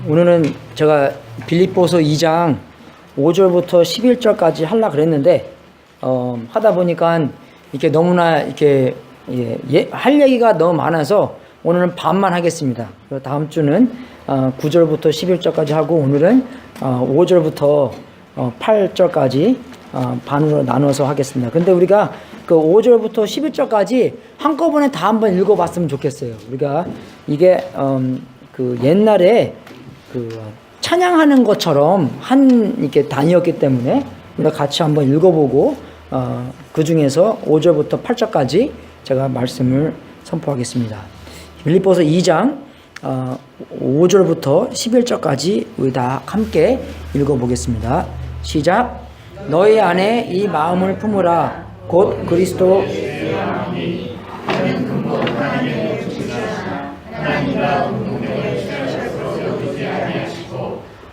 오늘은 제가 빌립보서 2장 5절부터 11절까지 하려고 그랬는데 하다 보니까 이렇게 너무나 이렇게 할 얘기가 너무 많아서 오늘은 반만 하겠습니다. 다음 주는 9절부터 11절까지 하고 오늘은 5절부터 8절까지 반으로 나눠서 하겠습니다. 근데 우리가 그 5절부터 11절까지 한꺼번에 다 한번 읽어봤으면 좋겠어요. 우리가 이게 그 옛날에 그 찬양하는 것처럼 한 이렇게 단위였기 때문에 우리가 같이 한번 읽어보고 그 중에서 5절부터 8절까지 제가 말씀을 선포하겠습니다. 빌립보서 2장 5절부터 11절까지 우리 다 함께 읽어보겠습니다. 시작. 너희 안에 이 마음을 품으라. 곧 그리스도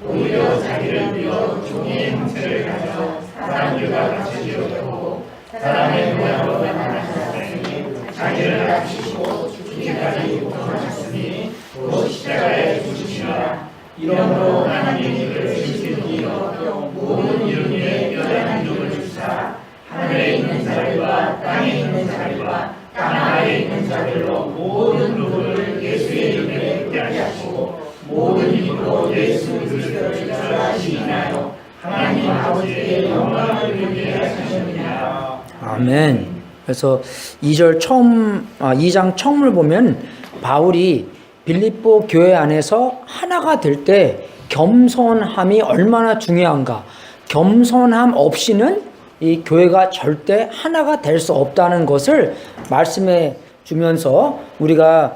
오히려 자기를 비워 종의 형체를 가져 사람들과 같이 지었고 사람의 모양으로 나타나셨으니 자기를 낮추시고 죽기까지 고통하셨으니 곧 십자가에 죽으시니라. 이러므로 하나님이 그를 지키시며 모든 이름 위에 뛰어난 이름을 주사 하늘에 있는 자들과 땅에 있는 자들과 땅 아래에 있는 자들로 모든 누구를 예수의 이름에 붙게 하시고 모든 힘으로 예수 그리스도를 주시하시나요. 하나님 아버지의 영광을 누리게 하시느니라. 아멘. 그래서 2장 처음을 보면 바울이 빌립보 교회 안에서 하나가 될 때 겸손함이 얼마나 중요한가. 겸손함 없이는 이 교회가 절대 하나가 될 수 없다는 것을 말씀해 주면서 우리가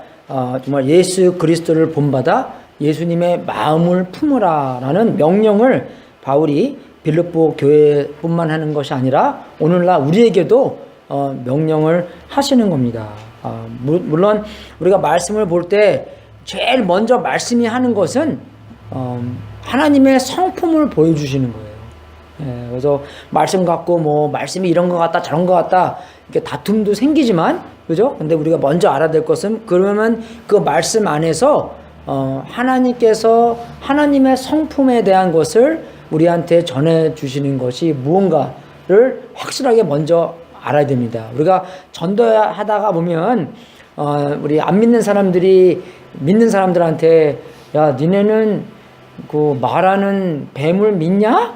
정말 예수 그리스도를 본받아 예수님의 마음을 품으라 라는 명령을 바울이 빌립보 교회뿐만 하는 것이 아니라 오늘날 우리에게도 명령을 하시는 겁니다. 물론 우리가 말씀을 볼 때 제일 먼저 말씀이 하는 것은 하나님의 성품을 보여주시는 거예요. 그래서 말씀 갖고 뭐 말씀이 이런 것 같다 저런 것 같다 이렇게 다툼도 생기지만 그죠? 근데 우리가 먼저 알아야 될 것은 그러면 그 말씀 안에서 하나님께서 하나님의 성품에 대한 것을 우리한테 전해 주시는 것이 무언가를 확실하게 먼저 알아야 됩니다. 우리가 전도하다가 보면 우리 안 믿는 사람들이 믿는 사람들한테 야 니네는 그 말하는 뱀을 믿냐?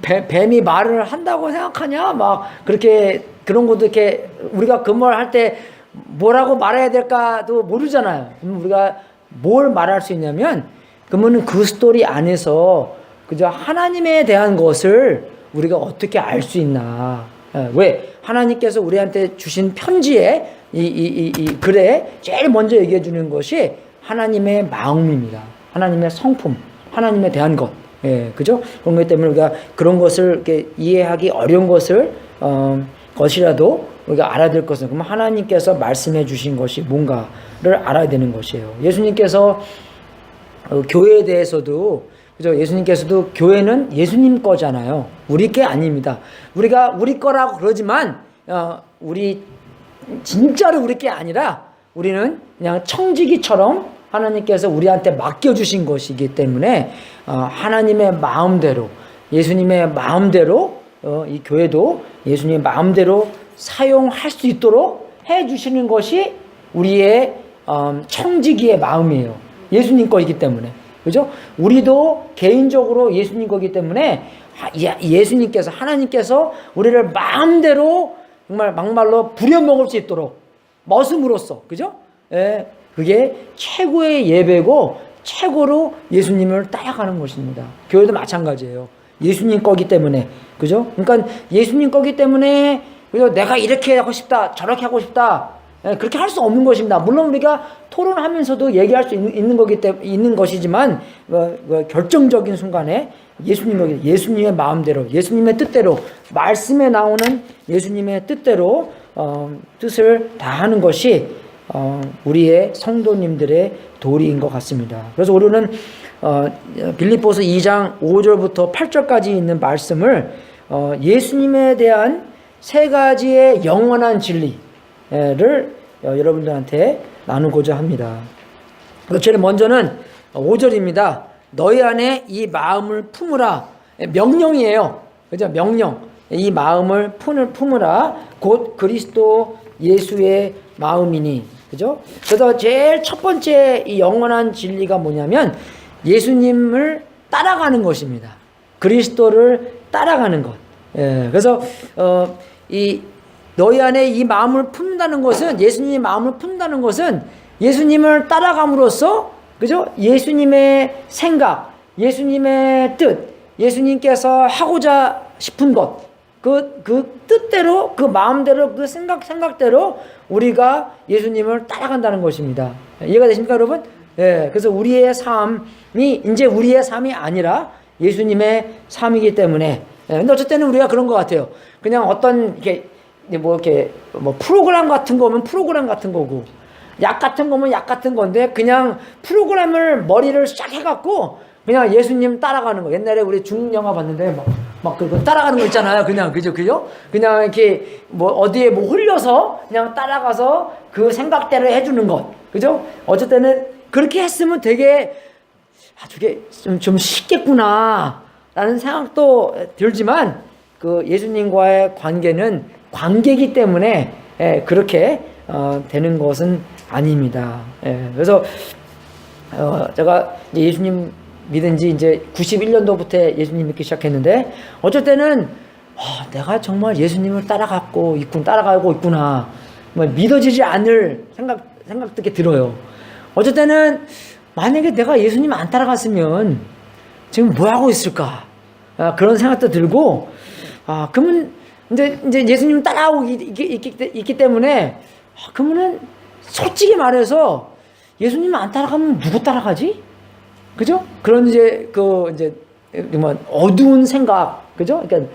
뱀이 말을 한다고 생각하냐? 막 그렇게 그런 것도 이렇게 우리가 그 말 할 때 뭐라고 말해야 될까도 모르잖아요. 그럼 우리가 뭘 말할 수 있냐면 그러면은 그 스토리 안에서 그저 하나님에 대한 것을 우리가 어떻게 알 수 있나? 왜 하나님께서 우리한테 주신 편지에 이 글에 제일 먼저 얘기해 주는 것이 하나님의 마음입니다. 하나님의 성품, 하나님에 대한 것, 그죠? 그런 것 때문에 우리가 그런 것을 이렇게 이해하기 어려운 것이라도 우리가 알아야 될 것은 그럼 하나님께서 말씀해 주신 것이 뭔가를 알아야 되는 것이에요. 예수님께서 교회에 대해서도 그죠? 예수님께서도 교회는 예수님 거잖아요. 우리 게 아닙니다. 우리가 우리 거라고 그러지만 우리 진짜로 우리 게 아니라 우리는 그냥 청지기처럼 하나님께서 우리한테 맡겨주신 것이기 때문에 하나님의 마음대로 예수님의 마음대로 이 교회도 예수님의 마음대로 사용할 수 있도록 해주시는 것이 우리의 청지기의 마음이에요. 예수님 거이기 때문에. 그죠? 우리도 개인적으로 예수님 거기 때문에 예수님께서 하나님께서 우리를 마음대로 정말 막말로 부려먹을 수 있도록 머슴으로써 그죠? 그게 최고의 예배고 최고로 예수님을 따라가는 것입니다. 교회도 마찬가지예요. 예수님 거기 때문에 그죠? 그러니까 예수님 거기 때문에 그죠? 내가 이렇게 하고 싶다 저렇게 하고 싶다 그렇게 할 수 없는 것입니다. 물론 우리가 토론하면서도 얘기할 수 있는 것이지만 결정적인 순간에 예수님의 마음대로 예수님의 뜻대로 말씀에 나오는 예수님의 뜻대로 뜻을 다하는 것이 우리의 성도님들의 도리인 것 같습니다. 그래서 우리는 빌립보서 2장 5절부터 8절까지 있는 말씀을 예수님에 대한 세 가지의 영원한 진리를 여러분들한테 나누고자 합니다. 제일 먼저는 5절입니다. 너희 안에 이 마음을 품으라. 명령이에요. 그죠? 명령. 이 마음을 품으라. 곧 그리스도 예수의 마음이니. 그죠? 그래서 제일 첫 번째 이 영원한 진리가 뭐냐면 예수님을 따라가는 것입니다. 그리스도를 따라가는 것. 예, 그래서 이 너희 안에 이 마음을 품는다는 것은, 예수님의 마음을 품는다는 것은 예수님을 따라감으로써, 그죠? 예수님의 생각, 예수님의 뜻, 예수님께서 하고자 싶은 것, 그 뜻대로, 그 마음대로, 그 생각대로 우리가 예수님을 따라간다는 것입니다. 이해가 되십니까, 여러분? 예, 그래서 우리의 삶이 이제 우리의 삶이 아니라 예수님의 삶이기 때문에. 예, 근데 어쩔 때는 우리가 그런 것 같아요. 그냥 어떤 이렇게 프로그램 같은 거면 프로그램 같은 거고, 약 같은 거면 약 같은 건데, 그냥 프로그램을 머리를 싹 해갖고 그냥 예수님 따라가는 거. 옛날에 우리 중국 영화 봤는데 막 그거 따라가는 거 있잖아요. 그냥 그죠? 그냥 이렇게 어디에 홀려서 그냥 따라가서 그 생각대로 해주는 것. 그죠? 어쩔 때는 그렇게 했으면 되게 저게 좀 쉽겠구나 라는 생각도 들지만, 그 예수님과의 관계는 관계이기 때문에 그렇게 되는 것은 아닙니다. 그래서 제가 이제 예수님 믿은 지 이제 91년도부터 예수님 믿기 시작했는데, 어쩔 때는 내가 정말 예수님을 따라가고 있구나 믿어지지 않을 생각도 이렇게 들어요. 어쩔 때는 만약에 내가 예수님 안 따라갔으면 지금 뭐 하고 있을까, 그런 생각도 들고, 그러면 이제 예수님 따라오고 있기 때문에, 그러면은 솔직히 말해서 예수님 안 따라가면 누구 따라가지? 그죠? 그런 이제 어두운 생각, 그죠? 그러니까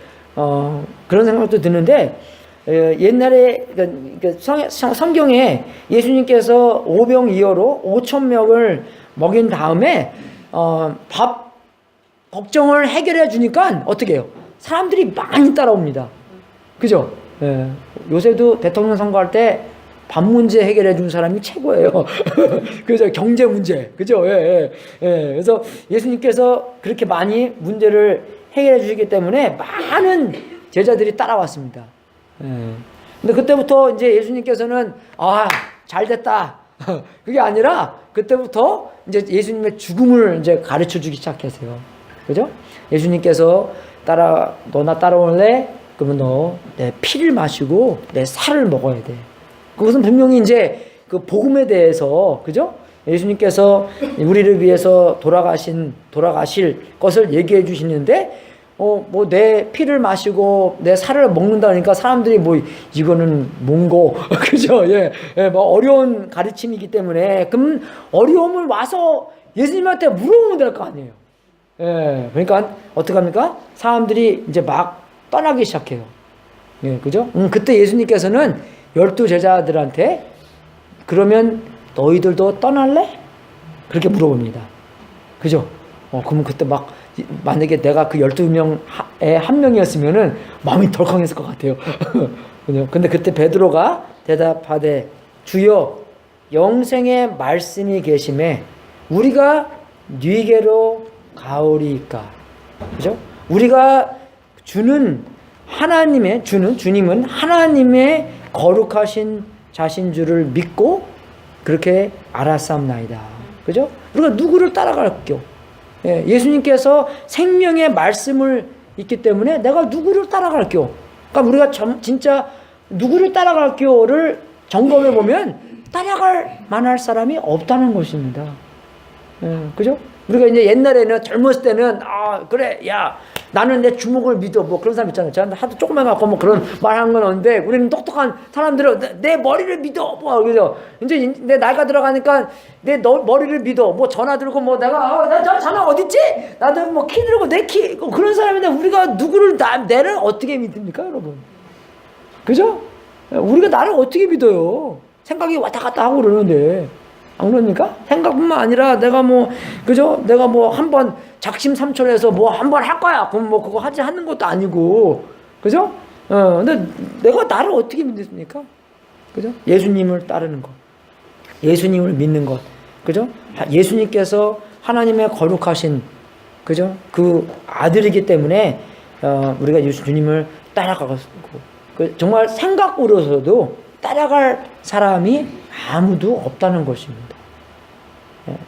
그런 생각도 드는데, 옛날에 성경에 예수님께서 오병이어로 5,000명을 먹인 다음에 밥 걱정을 해결해 주니까 어떻게 해요? 사람들이 많이 따라옵니다. 그죠? 예. 요새도 대통령 선거할 때 밥 문제 해결해 준 사람이 최고예요. 그죠? 경제 문제. 그죠? 예. 그래서 예수님께서 그렇게 많이 문제를 해결해 주시기 때문에 많은 제자들이 따라왔습니다. 예. 근데 그때부터 이제 예수님께서는 잘 됐다. 그게 아니라 그때부터 이제 예수님의 죽음을 이제 가르쳐 주기 시작했어요. 그죠? 예수님께서 너 나 따라올래? 그러면 너 내 피를 마시고 내 살을 먹어야 돼. 그것은 분명히 이제 그 복음에 대해서, 그죠? 예수님께서 우리를 위해서 돌아가실 것을 얘기해 주시는데, 내 피를 마시고 내 살을 먹는다니까 사람들이 이거는 뭔고, 그죠? 어려운 가르침이기 때문에, 그럼 어려움을 와서 예수님한테 물어보면 될 거 아니에요. 그러니까 어떻게 합니까? 사람들이 이제 막 떠나기 시작해요. 그죠? 그때 예수님께서는 12 제자들한테, 그러면 너희들도 떠날래? 그렇게 물어봅니다. 그죠? 그러면 그때 만약에 내가 그 12명에 한 명이었으면은 마음이 덜컹했을 것 같아요. 근데 그때 베드로가 대답하되, 주여, 영생의 말씀이 계심에 우리가 네게로 가오리이까. 그죠? 우리가 주님은 하나님의 거룩하신 자신 줄을 믿고 그렇게 알았사옵나이다. 그죠? 우리가 누구를 따라갈게요? 예수님께서 생명의 말씀을 있기 때문에 내가 누구를 따라갈게요? 그러니까 우리가 진짜 누구를 따라갈게요를 점검해 보면 따라갈 만할 사람이 없다는 것입니다. 그죠? 우리가 이제 옛날에는 젊었을 때는 그래, 야, 나는 내 주먹을 믿어, 그런 사람 있잖아요. 저한테 하도 조금만 갖고 그런 말 하는 건 없는데, 우리는 똑똑한 사람들은 내 머리를 믿어, 그죠? 이제 내 나이가 들어가니까 내 머리를 믿어, 전화 들고 내가 나 전화 어딨지? 나도 키 들고 내 키, 그런 사람인데 우리가 누구를 내를 어떻게 믿습니까, 여러분? 그죠? 우리가 나를 어떻게 믿어요? 생각이 왔다 갔다 하고 그러는데. 안 그러니까? 생각뿐만 아니라 내가 그죠? 내가 한번 작심삼천해서 한번 할 거야. 그럼 그거 하는 것도 아니고. 그죠? 근데 내가 나를 어떻게 믿습니까? 그죠? 예수님을 따르는 것. 예수님을 믿는 것. 그죠? 예수님께서 하나님의 거룩하신 그죠? 그 아들이기 때문에 우리가 예수님을 따라가고 정말 생각으로서도 따라갈 사람이 아무도 없다는 것입니다.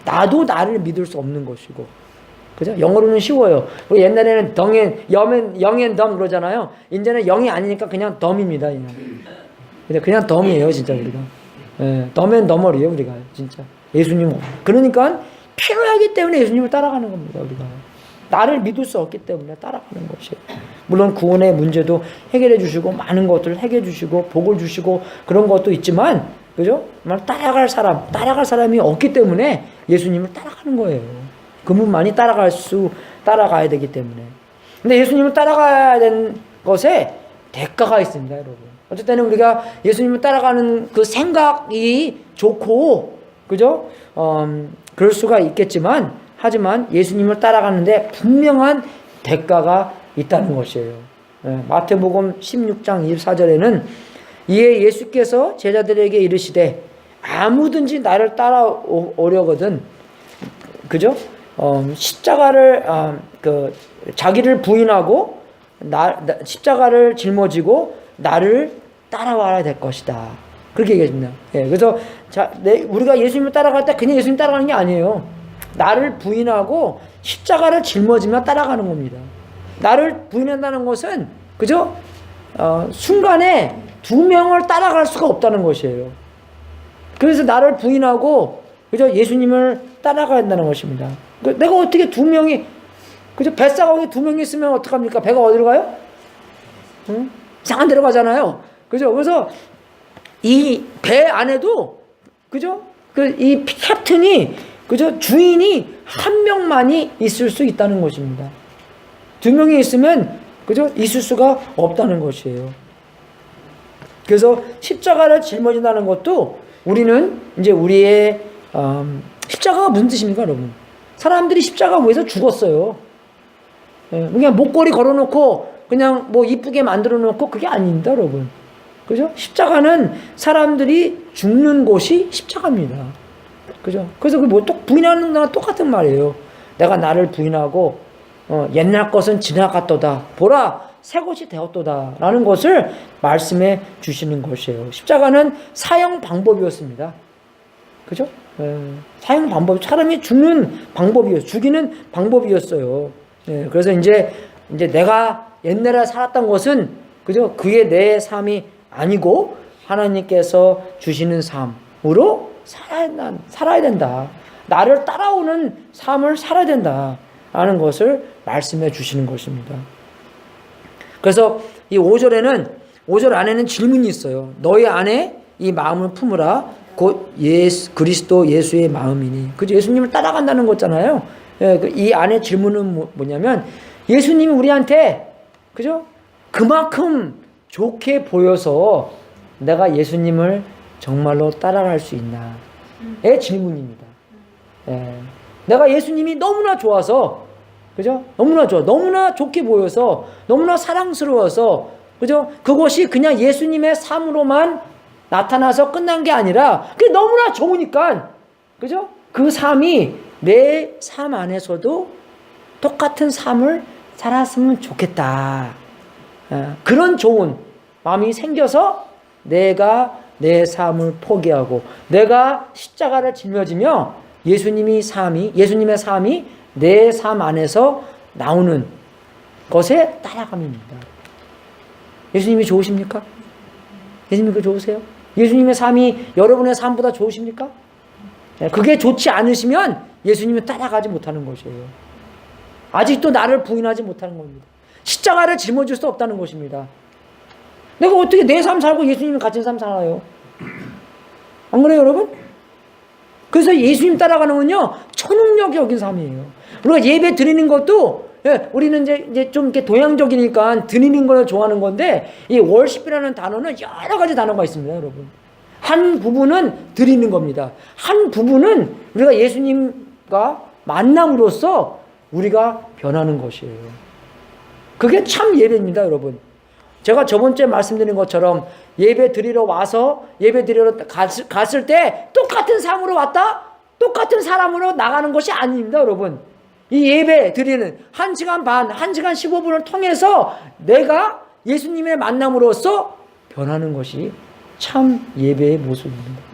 나도 나를 믿을 수 없는 것이고, 그죠? 영어로는 쉬워요. 우리 옛날에는 영앤 덤 그러잖아요. 이제는 영이 아니니까 그냥 덤입니다. 그냥 덤이에요, 진짜 우리가. 덤앤덤머리에요, 우리가 진짜. 예수님. 그러니까 필요하기 때문에 예수님을 따라가는 겁니다, 우리가. 나를 믿을 수 없기 때문에 따라가는 것이에요. 물론 구원의 문제도 해결해 주시고 많은 것들을 해결해 주시고 복을 주시고 그런 것도 있지만, 그죠? 따라갈 사람이 없기 때문에 예수님을 따라가는 거예요. 그분만이 따라가야 되기 때문에. 근데 예수님을 따라가야 되는 것에 대가가 있습니다, 여러분. 어쨌든 우리가 예수님을 따라가는 그 생각이 좋고, 그죠? 그럴 수가 있겠지만, 하지만 예수님을 따라가는데 분명한 대가가 있다는 것이에요. 마태복음 16장 24절에는 이에 예수께서 제자들에게 이르시되 아무든지 나를 따라오려거든, 그죠? 십자가를 자기를 부인하고 십자가를 짊어지고 나를 따라와야 될 것이다. 그렇게 얘기했습니다. 그래서 우리가 예수님을 따라갈 때 그냥 예수님 따라가는 게 아니에요. 나를 부인하고 십자가를 짊어지며 따라가는 겁니다. 나를 부인한다는 것은, 그죠? 순간에 두 명을 따라갈 수가 없다는 것이에요. 그래서 나를 부인하고, 그죠? 예수님을 따라가야 한다는 것입니다. 내가 어떻게 두 명이, 그죠? 뱃사공에 두 명이 있으면 어떡합니까? 배가 어디로 가요? 응? 이상한 데로 가잖아요. 그죠? 그래서 이 배 안에도, 그죠? 이 캡틴이, 그죠? 주인이 한 명만이 있을 수 있다는 것입니다. 두 명이 있으면, 그죠? 있을 수가 없다는 것이에요. 그래서 십자가를 짊어진다는 것도 우리는 이제 우리의, 십자가가 무슨 뜻입니까, 여러분? 사람들이 십자가 위해서 죽었어요. 그냥 목걸이 걸어놓고 그냥 뭐 이쁘게 만들어 놓고 그게 아닙니다, 여러분. 그죠? 십자가는 사람들이 죽는 곳이 십자가입니다. 그죠? 그래서 부인하는 거랑 똑같은 말이에요. 내가 나를 부인하고, 옛날 것은 지나갔도다. 보라, 새 것이 되었도다. 라는 것을 말씀해 주시는 것이에요. 십자가는 사형 방법이었습니다. 그죠? 사형 방법, 사람이 죽는 방법이었어요. 죽이는 방법이었어요. 그래서 이제 내가 옛날에 살았던 것은, 그죠? 그게 내 삶이 아니고 하나님께서 주시는 삶으로 살아야 된다. 나를 따라오는 삶을 살아야 된다. 라는 것을 말씀해 주시는 것입니다. 그래서 이 5절 안에는 질문이 있어요. 너희 안에 이 마음을 품으라. 곧 그리스도 예수의 마음이니. 그죠? 예수님을 따라간다는 거잖아요. 이 안에 질문은 뭐냐면, 예수님이 우리한테, 그죠? 그만큼 좋게 보여서 내가 예수님을 정말로 따라갈 수 있나? 의 질문입니다. 내가 예수님이 너무나 좋아서, 그죠? 너무나 좋아. 너무나 좋게 보여서, 너무나 사랑스러워서, 그죠? 그것이 그냥 예수님의 삶으로만 나타나서 끝난 게 아니라, 그게 너무나 좋으니까, 그죠? 그 삶이 내 삶 안에서도 똑같은 삶을 살았으면 좋겠다. 그런 좋은 마음이 생겨서 내가 내 삶을 포기하고 내가 십자가를 짊어지며 예수님의 삶이 내 삶 안에서 나오는 것에 따라감입니다. 예수님이 좋으십니까? 예수님이 좋으세요? 예수님의 삶이 여러분의 삶보다 좋으십니까? 그게 좋지 않으시면 예수님을 따라가지 못하는 것이에요. 아직도 나를 부인하지 못하는 겁니다. 십자가를 짊어질 수 없다는 것입니다. 내가 어떻게 내 삶 살고 예수님 같은 삶 살아요? 안 그래요, 여러분? 그래서 예수님 따라가는 건요, 초능력적인 삶이에요. 우리가 예배 드리는 것도, 우리는 이제 좀 이렇게 동양적이니까 드리는 걸 좋아하는 건데, 이 월십이라는 단어는 여러 가지 단어가 있습니다, 여러분. 한 부분은 드리는 겁니다. 한 부분은 우리가 예수님과 만남으로써 우리가 변하는 것이에요. 그게 참 예배입니다, 여러분. 제가 저번 주에 말씀드린 것처럼 예배 드리러 와서 예배 드리러 갔을 때 똑같은 삶으로 왔다? 똑같은 사람으로 나가는 것이 아닙니다, 여러분. 이 예배 드리는 1시간 반, 1시간 15분을 통해서 내가 예수님의 만남으로써 변하는 것이 참 예배의 모습입니다.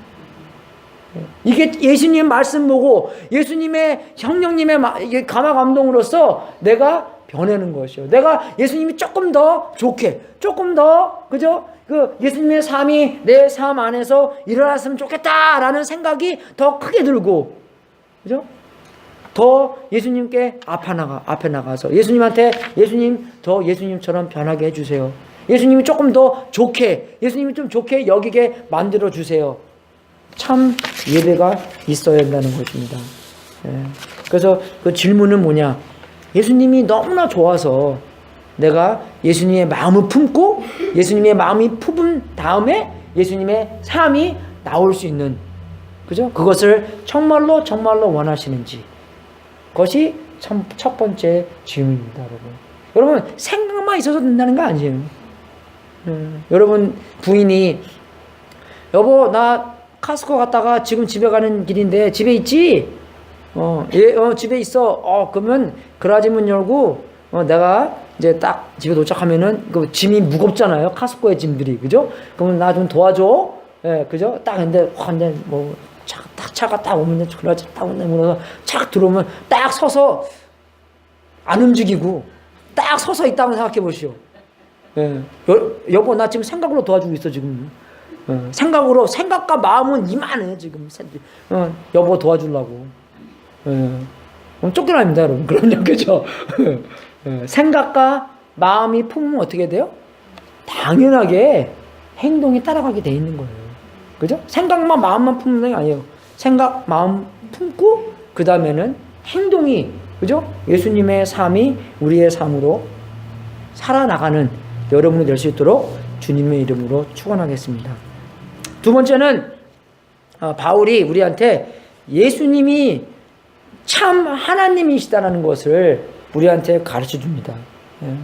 이게 예수님 말씀 보고 예수님의 성령님의 감화 감동으로써 내가 변하는 것이요. 내가 예수님이 조금 더 좋게, 조금 더 그죠? 그 예수님의 삶이 내 삶 안에서 일어났으면 좋겠다라는 생각이 더 크게 들고, 그죠? 더 예수님께 앞에 나가서 예수님한테 예수님처럼 변하게 해주세요. 예수님이 조금 더 좋게, 예수님이 좀 좋게 여기게 만들어 주세요. 참 예배가 있어야 한다는 것입니다. 그래서 그 질문은 뭐냐? 예수님이 너무나 좋아서 내가 예수님의 마음을 품고 예수님의 마음이 품은 다음에 예수님의 삶이 나올 수 있는, 그죠? 그것을 정말로 원하시는지, 그것이 참 첫 번째 질문입니다, 여러분. 여러분, 생각만 있어서 된다는 거 아니에요. 여러분 부인이 여보 나 카스코 갔다가 지금 집에 가는 길인데 집에 있지? 집에 있어. 그러면 그라지 문 열고 내가 이제 딱 집에 도착하면은 그 짐이 무겁잖아요. 카스코의 짐들이, 그죠? 그러면 나 좀 도와줘. 예, 그죠? 딱 근데 뭐 차가 딱 오면 그라지 딱 오면서 착 들어오면 딱 서서 안 움직이고 딱 서서 있다고 생각해 보시오. 예, 여보 나 지금 생각으로 도와주고 있어 지금. 생각과 마음은 이만해 지금. 여보 도와주려고. 쫓겨납니다 여러분. 그럼요, 그죠? 생각과 마음이 품으면 어떻게 돼요? 당연하게 행동이 따라가게 돼 있는 거예요. 그죠? 생각만 마음만 품는 게 아니에요. 생각 마음 품고 그 다음에는 행동이, 그죠? 예수님의 삶이 우리의 삶으로 살아나가는 여러분이 될 수 있도록 주님의 이름으로 축원하겠습니다. 두 번째는 바울이 우리한테 예수님이 참 하나님이시다라는 것을 우리한테 가르쳐 줍니다.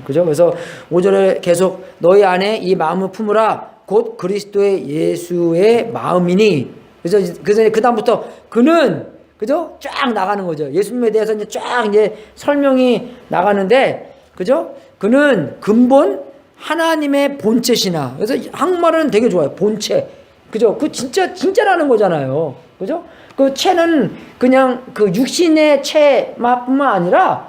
그죠? 그래서 5절에 계속 너희 안에 이 마음을 품으라 곧 그리스도의 예수의 마음이니. 그래서 그 다음부터 그는, 그죠? 쫙 나가는 거죠. 예수님에 대해서 이제 쫙 이제 설명이 나가는데, 그죠? 그는 근본 하나님의 본체시나. 그래서 한국말은 되게 좋아요. 본체. 그죠? 그 진짜라는 거잖아요. 그죠? 그 체는 그냥 그 육신의 체뿐만 아니라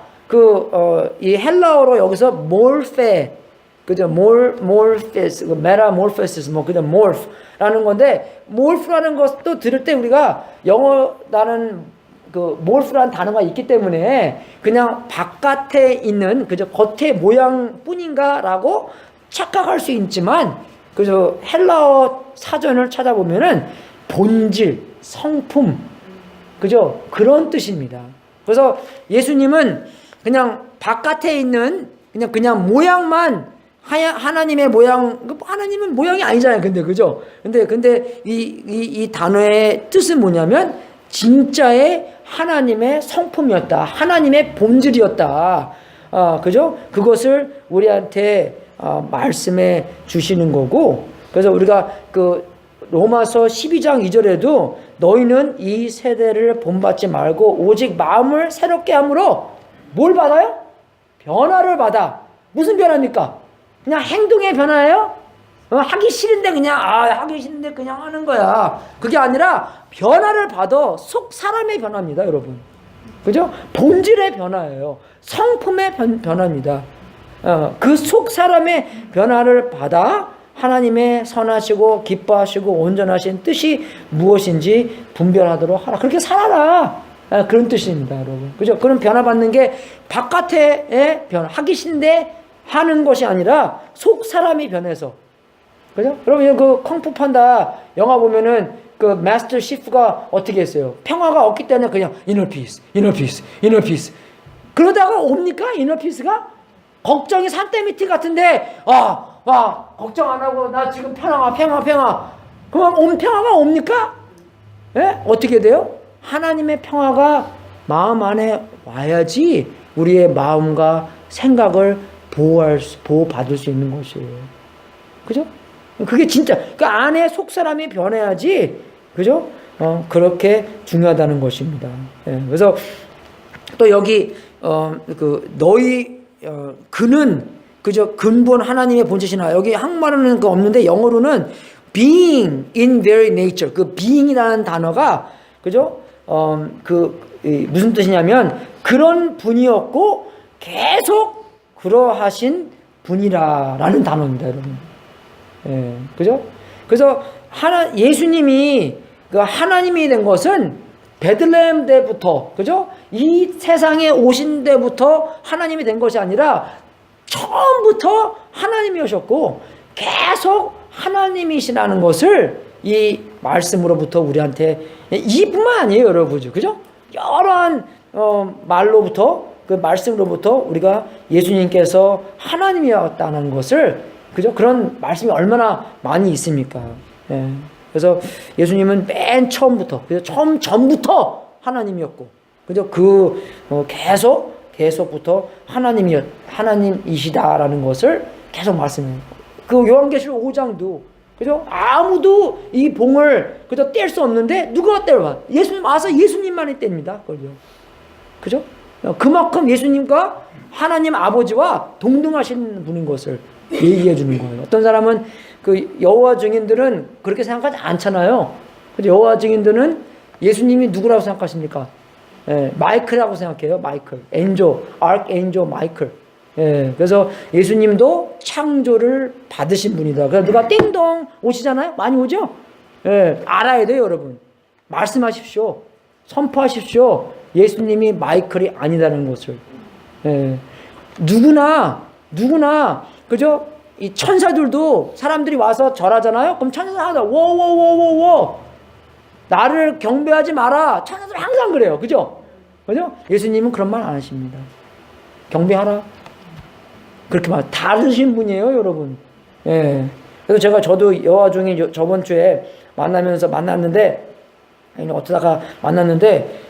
이 헬라어로 여기서 몰페, 그죠? 몰페스, 메타몰페시스, 그죠? 몰프라는 건데, 몰프라는 것도 들을 때 우리가 영어라는 그 몰프라는 단어가 있기 때문에 그냥 바깥에 있는, 그죠? 겉의 모양뿐인가라고 착각할 수 있지만, 그죠? 헬라어 사전을 찾아보면은 본질, 성품, 그죠? 그런 뜻입니다. 그래서 예수님은 그냥 바깥에 있는 그냥 모양만, 하나님의 모양, 하나님은 모양이 아니잖아요. 그죠? 근데 이 단어의 뜻은 뭐냐면 진짜의 하나님의 성품이었다. 하나님의 본질이었다. 그죠? 그것을 우리한테 말씀해 주시는 거고, 그래서 우리가 그 로마서 12장 2절에도 너희는 이 세대를 본받지 말고 오직 마음을 새롭게 함으로 뭘 받아요? 변화를 받아. 무슨 변화입니까? 그냥 행동의 변화예요? 하기 싫은데 그냥 하는 거야. 그게 아니라 변화를 받아. 속 사람의 변화입니다, 여러분. 그죠? 본질의 변화예요. 성품의 변화입니다. 그 속 사람의 변화를 받아 하나님의 선하시고 기뻐하시고 온전하신 뜻이 무엇인지 분별하도록 하라. 그렇게 살아라. 그런 뜻입니다, 여러분. 그죠? 그런 변화받는 게 바깥의 변화, 하기 싫은데 하는 것이 아니라 속 사람이 변해서. 그죠? 여러분, 그 콩푸 판다 영화 보면은 그 마스터 시프가 어떻게 했어요? 평화가 없기 때문에 그냥 inner peace. 그러다가 옵니까? inner peace가? 걱정이 산더미티 같은데, 걱정 안 하고 나 지금 평화. 그럼 평화가 옵니까? 예? 어떻게 돼요? 하나님의 평화가 마음 안에 와야지 우리의 마음과 생각을 보호받을 수 있는 것이에요. 그죠? 그게 진짜, 그 안에 속 사람이 변해야지, 그죠? 그렇게 중요하다는 것입니다. 예, 그래서 또 여기 그는 그저 근본 하나님의 본체시나 여기 한국말로는 그 없는데 영어로는 being in very nature 그 being이라는 단어가 그죠? 무슨 뜻이냐면 그런 분이었고 계속 그러하신 분이라라는 단어입니다, 여러분. 예, 그죠? 그래서 예수님이 그 하나님이 된 것은 베들레헴 때부터 그죠? 이 세상에 오신 때부터 하나님이 된 것이 아니라 처음부터 하나님이셨고 계속 하나님이시라는 것을 이 말씀으로부터 우리한테 이뿐만 아니에요, 여러분. 그죠? 여러한 말로부터 그 말씀으로부터 우리가 예수님께서 하나님이었다는 것을 그죠? 그런 말씀이 얼마나 많이 있습니까? 예. 그래서 예수님은 맨 처음부터 그죠? 처음 전부터 하나님이었고 그죠? 계속부터 하나님이시다라는 것을 계속 말씀해요. 그 요한계시록 5장도 그죠? 아무도 이 봉을 그죠? 뗄 수 없는데 누가 떼봐? 예수님 와서 예수님만이 뗍니다. 그죠? 그만큼 예수님과 하나님 아버지와 동등하신 분인 것을 얘기해 주는 거예요. 어떤 사람은 그 여호와 증인들은 그렇게 생각하지 않잖아요. 그죠? 여호와 증인들은 예수님이 누구라고 생각하십니까? 예, 마이클이라고 생각해요. 마이클, 아르크엔조 마이클. 예, 그래서 예수님도 창조를 받으신 분이다. 그래서 누가 띵동 오시잖아요. 많이 오죠. 예, 알아야 돼요, 여러분. 말씀하십시오. 선포하십시오. 예수님이 마이클이 아니다는 것을. 예, 누구나 그죠? 이 천사들도 사람들이 와서 절하잖아요. 그럼 천사들 항상 워워워워워 나를 경배하지 마라. 천사들 항상 그래요. 그죠? 예수님은 그런 말 안 하십니다. 경배하라. 그렇게 말 다르신 분이에요, 여러분. 예. 그래서 저도 여호와 증인 저번 주에 만났는데 어쩌다가 만났는데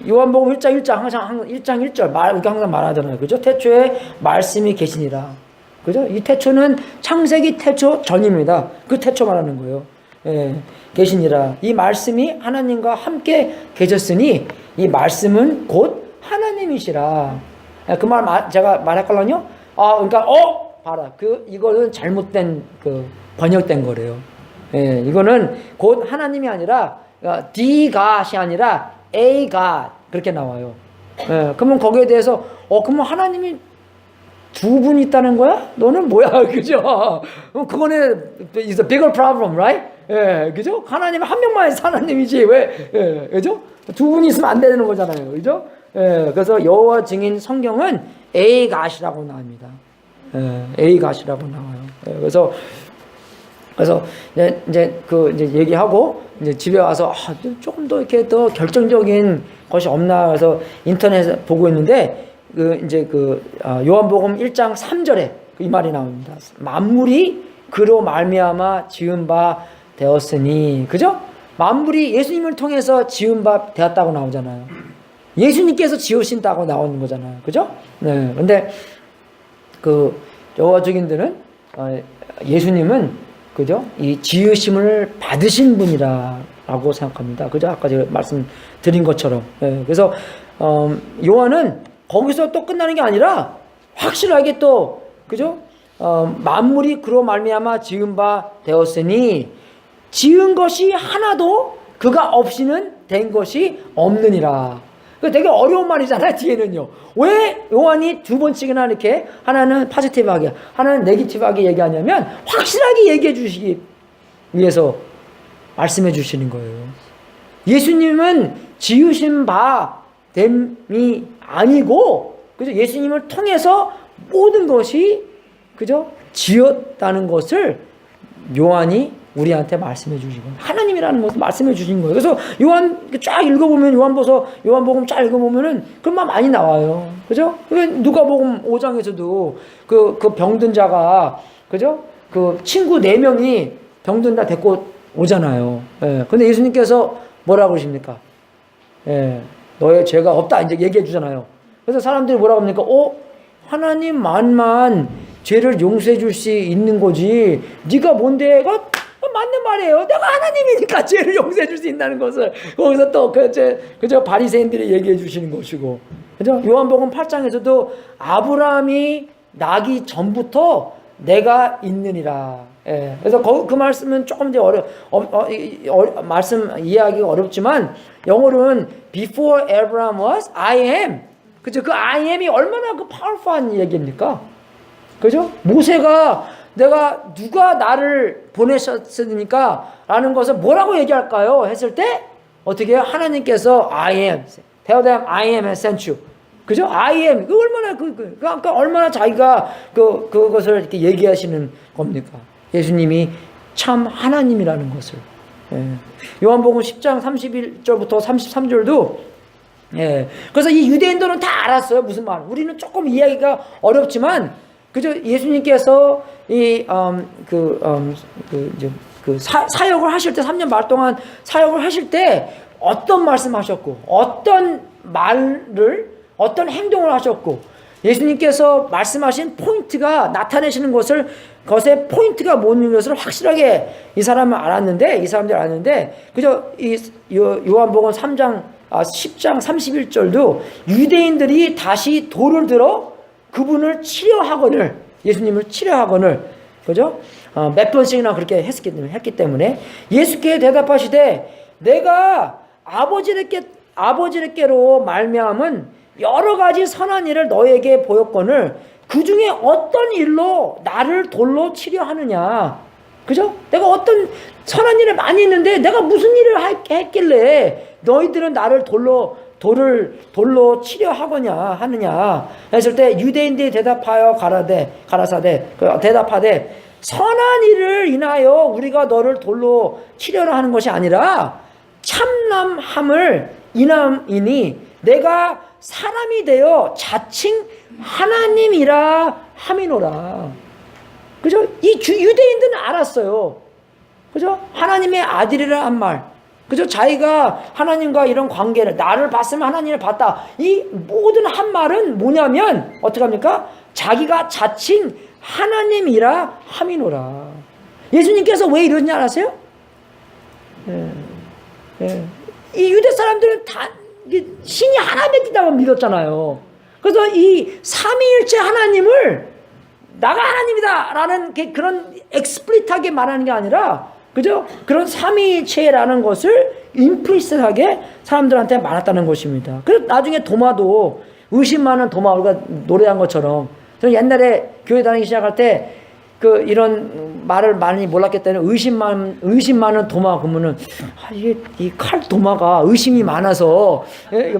요한복음 1장 항상 1장 1절 우리가 항상 말하잖아요. 그죠? 태초에 말씀이 계시니라. 그죠? 이 태초는 창세기 태초 전입니다. 그 태초 말하는 거예요. 예. 계시니라. 이 말씀이 하나님과 함께 계셨으니 이 말씀은 곧 하나님이시라. 그 말 제가 말할걸요? 그러니까 봐라. 이거는 잘못된 번역된 거래요. 예, 이거는 곧 하나님이 아니라 the God이 아니라 a God 그렇게 나와요. 예, 그러면 거기에 대해서 그러면 하나님이 두 분 있다는 거야? 너는 뭐야, 그죠? 그거는 is a bigger problem, right? 예, 그죠? 하나님 한 명만 해서 하나님이지 왜? 예, 그죠? 두 분이 있으면 안 되는 거잖아요, 그죠? 예, 그래서 여호와 증인 성경은 a God이라고 나옵니다. 예, a God이라고 나와요. 예, 그래서 이제 얘기하고 이제 집에 와서 조금 더 이렇게 더 결정적인 것이 없나 해서 인터넷에 보고 있는데 요한복음 1장 3절에 이 말이 나옵니다. 만물이 그로 말미암아 지은 바 되었으니 그죠? 만물이 예수님을 통해서 지은 바 되었다고 나오잖아요. 예수님께서 지으신다고 나오는 거잖아요. 그죠? 네. 근데 여호와 증인들은 예수님은 그죠? 이 지으심을 받으신 분이라고 생각합니다. 그죠? 아까 제가 말씀드린 것처럼. 네. 그래서 요한은 거기서 또 끝나는 게 아니라 확실하게 또 그죠? 만물이 그로 말미암아 지은 바 되었으니 지은 것이 하나도 그가 없이는 된 것이 없느니라. 되게 어려운 말이잖아요, 뒤에는요. 왜 요한이 두 번씩이나 이렇게 하나는 포지티브하게, 하나는 네기티브하게 얘기하냐면 확실하게 얘기해 주시기 위해서 말씀해 주시는 거예요. 예수님은 지으신 바 됨이 아니고, 그죠? 예수님을 통해서 모든 것이, 그죠? 지었다는 것을 요한이 우리한테 말씀해 주신 거예요. 하나님이라는 것을 말씀해 주신 거예요. 그래서 요한 쫙 읽어보면 요한복음 쫙 읽어보면은 그런 말 많이 나와요. 그죠? 누가복음 5장에서도 그 병든 자가 그죠? 그 친구 4명이 병든 자 데리고 오잖아요. 예. 근데 예수님께서 뭐라고 그러십니까? 예. 너의 죄가 없다 이제 얘기해 주잖아요. 그래서 사람들이 뭐라고 합니까? 하나님만만 죄를 용서해 줄 수 있는 거지. 네가 뭔데? 맞는 말이에요. 내가 하나님이니까 죄를 용서해 줄 수 있다는 것을 거기서 또 그저 바리새인들이 얘기해 주시는 것이고, 그죠? 요한복음 8장에서도 아브라함이 나기 전부터 내가 있느니라. 예. 그래서 그 말씀은 조금 이제 말씀 이해하기가 어렵지만 영어로는 before Abraham was I am. 그죠? 그 I am이 얼마나 그 파워풀한 얘기입니까? 그죠? 모세가 내가 누가 나를 보내셨으니까 라는 것을 뭐라고 얘기할까요? 했을 때 어떻게 해요? 하나님께서 I am. Tell them I am has sent you. 그죠? I am. 그 얼마나 그러니까 얼마나 자기가 그것을 이렇게 얘기하시는 겁니까? 예수님이 참 하나님이라는 것을. 예. 요한복음 10장 31절부터 33절도 예. 그래서 이 유대인들은 다 알았어요. 무슨 말. 우리는 조금 이해하기가 어렵지만 그죠? 예수님께서 사역을 하실 때 3년 말 동안 사역을 하실 때 어떤 말씀하셨고 어떤 말을 어떤 행동을 하셨고 예수님께서 말씀하신 포인트가 나타내시는 것의 포인트가 뭔 것을 확실하게 이 사람들이 알았는데 그죠? 이 요한복음 10장 31절도 유대인들이 다시 돌을 들어 그분을 치려하거늘 예수님을 치려하거늘 그죠? 몇 번씩이나 그렇게 했기 때문에 예수께 대답하시되 내가 아버지께로 말미암은 여러 가지 선한 일을 너에게 보였거늘 그 중에 어떤 일로 나를 돌로 치려 하느냐. 그죠? 내가 어떤 선한 일을 많이 했는데 내가 무슨 일을 했길래 너희들은 나를 돌로 치려 하느냐 했을 때 유대인들이 대답하되 선한 일을 인하여 우리가 너를 돌로 치려라 하는 것이 아니라 참남함을 인함이니 내가 사람이 되어 자칭 하나님이라 함이노라. 그죠? 이 유대인들은 알았어요. 그죠? 하나님의 아들이라 한 말. 그죠? 자기가 하나님과 이런 관계를 나를 봤으면 하나님을 봤다. 이 모든 한 말은 뭐냐면 어떻게 합니까? 자기가 자칭 하나님이라 함이노라. 예수님께서 왜 이러는지 아세요? 이 유대 사람들은 다 신이 하나님이라고 믿었잖아요. 그래서 이 삼위일체 하나님을 나가 하나님이다라는 그런 엑스플리트하게 말하는 게 아니라 그죠? 그런 삼위일체라는 것을 임플리시트하게 사람들한테 말했다는 것입니다. 그래서 나중에 도마도 의심 많은 도마 우리가 노래한 것처럼 저는 옛날에 교회 다니기 시작할 때 이런 말을 많이 몰랐기 때문에 의심 많은 도마 그러면은 이 칼 도마가 의심이 많아서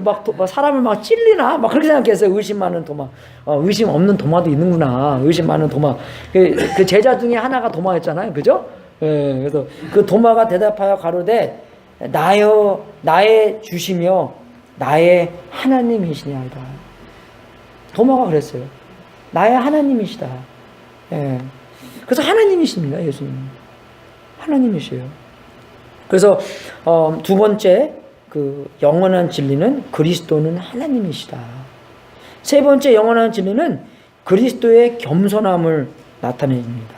막 사람을 막 찔리나 막 그렇게 생각했어요. 의심 많은 도마. 의심 없는 도마도 있는구나. 의심 많은 도마. 그 제자 중에 하나가 도마였잖아요. 그죠? 그래서 그 도마가 대답하여 가로되 나의 주시며 나의 하나님이시냐이다. 도마가 그랬어요. 나의 하나님이시다. 그래서 하나님이십니다. 예수님 하나님이시에요. 그래서 두 번째 영원한 진리는 그리스도는 하나님이시다. 세 번째 영원한 진리는 그리스도의 겸손함을 나타냅니다.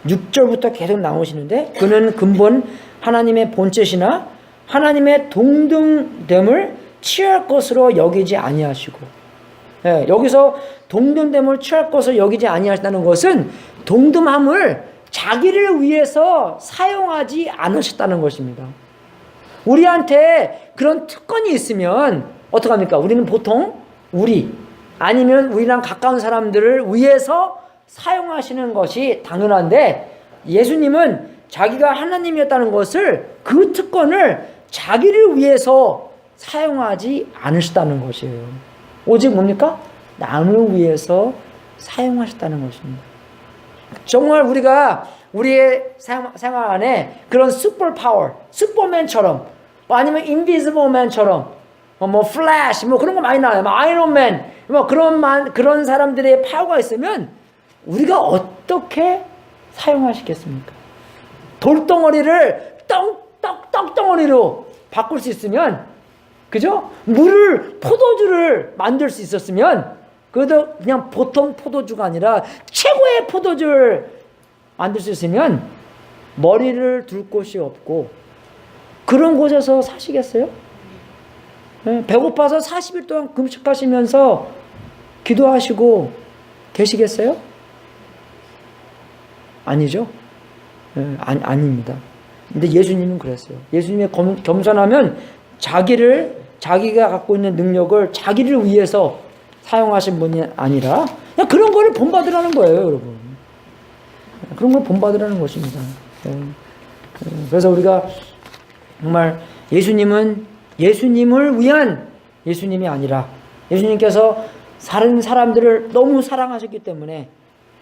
6절부터 계속 나오시는데 그는 근본 하나님의 본체시나 하나님의 동등됨을 취할 것으로 여기지 아니하시고 여기서 동등됨을 취할 것을 여기지 아니하신다는 것은 동등함을 자기를 위해서 사용하지 않으셨다는 것입니다. 우리한테 그런 특권이 있으면 어떡합니까? 우리는 보통 아니면 우리랑 가까운 사람들을 위해서 사용하시는 것이 당연한데 예수님은 자기가 하나님이었다는 것을 그 특권을 자기를 위해서 사용하지 않으셨다는 것이에요. 오직 뭡니까? 남을 위해서 사용하셨다는 것입니다. 정말 우리가 우리의 생활 안에 그런 슈퍼맨처럼 아니면 인비지블맨처럼 플래시 그런 거 많이 나와요. 아이론맨 그런 사람들의 파워가 있으면 우리가 어떻게 사용하시겠습니까? 돌덩어리를 떡덩어리로 바꿀 수 있으면 그죠? 포도주를 만들 수 있었으면 그것도 그냥 보통 포도주가 아니라 최고의 포도주를 만들 수 있으면 머리를 둘 곳이 없고 그런 곳에서 사시겠어요? 예, 배고파서 40일 동안 금식하시면서 기도하시고 계시겠어요? 아니죠? 예, 아닙니다. 근데 예수님은 그랬어요. 예수님의 겸손하면 자기가 갖고 있는 능력을 자기를 위해서 사용하신 분이 아니라 그냥 그런 거를 본받으라는 거예요, 여러분. 그런 걸 본받으라는 것입니다. 그래서 우리가 정말 예수님은 예수님을 위한 예수님이 아니라 예수님께서 다른 사람들을 너무 사랑하셨기 때문에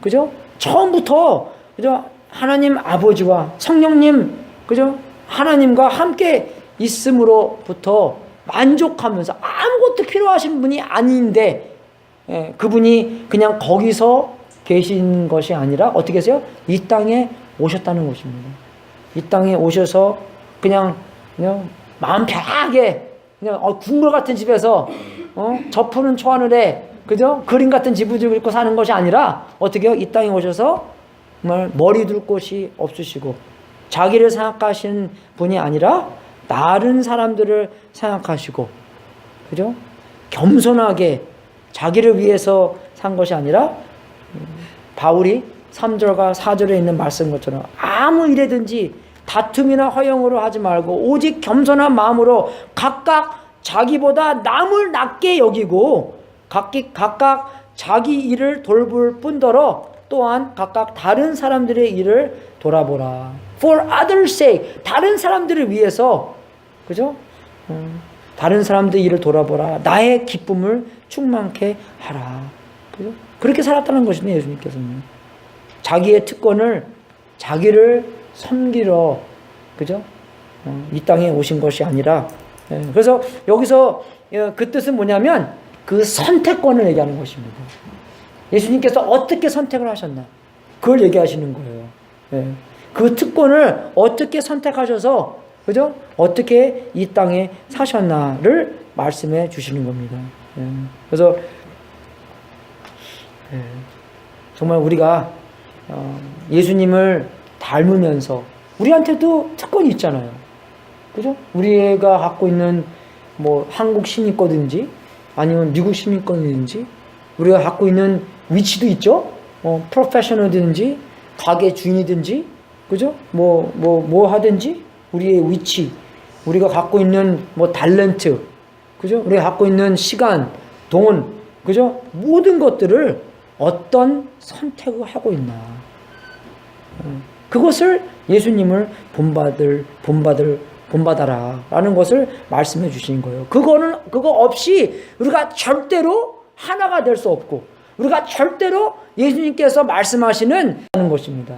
그죠? 처음부터 그죠? 하나님 아버지와 성령님 그죠? 하나님과 함께 있음으로부터 만족하면서 아무것도 필요하신 분이 아닌데 그분이 그냥 거기서 계신 것이 아니라 어떻게 하세요? 이 땅에 오셨다는 것입니다. 이 땅에 오셔서 그냥 마음 편하게 그냥 궁궐 같은 집에서 저 푸른 초하늘에 그죠? 그림 같은 지부집 입고 사는 것이 아니라 어떻게요? 이 땅에 오셔서 정말 머리 둘 곳이 없으시고 자기를 생각하시는 분이 아니라 다른 사람들을 생각하시고 그죠? 겸손하게 자기를 위해서 산 것이 아니라 바울이 3절과 4절에 있는 말씀 것처럼 아무 일에든지 다툼이나 허영으로 하지 말고 오직 겸손한 마음으로 각각 자기보다 남을 낮게 여기고 각각 자기 일을 돌볼 뿐더러 또한 각각 다른 사람들의 일을 돌아보라. For others' sake. 다른 사람들을 위해서 그죠? 다른 사람들의 일을 돌아보라. 나의 기쁨을 충만케 하라. 그죠? 그렇게 살았다는 것이네, 예수님께서는. 자기의 특권을 자기를 섬기러 그죠? 이 땅에 오신 것이 아니라 그래서 여기서 그 뜻은 뭐냐면 그 선택권을 얘기하는 것입니다. 예수님께서 어떻게 선택을 하셨나 그걸 얘기하시는 거예요. 그 특권을 어떻게 선택하셔서 그죠? 어떻게 이 땅에 사셨나를 말씀해 주시는 겁니다. 그래서 정말 우리가 예수님을 닮으면서 우리한테도 특권이 있잖아요. 그죠? 우리가 갖고 있는 뭐 한국 시민권이든지 아니면 미국 시민권이든지 우리가 갖고 있는 위치도 있죠. 프로페셔널이든지 가게 주인이든지 그죠? 뭐 하든지 우리의 위치, 우리가 갖고 있는 뭐 탤런트, 그죠? 우리가 갖고 있는 시간, 돈, 그죠? 모든 것들을 어떤 선택을 하고 있나? 그것을 예수님을 본받아라라는 것을 말씀해 주신 거예요. 그거 없이 우리가 절대로 하나가 될 수 없고, 우리가 절대로 예수님께서 말씀하시는 것입니다.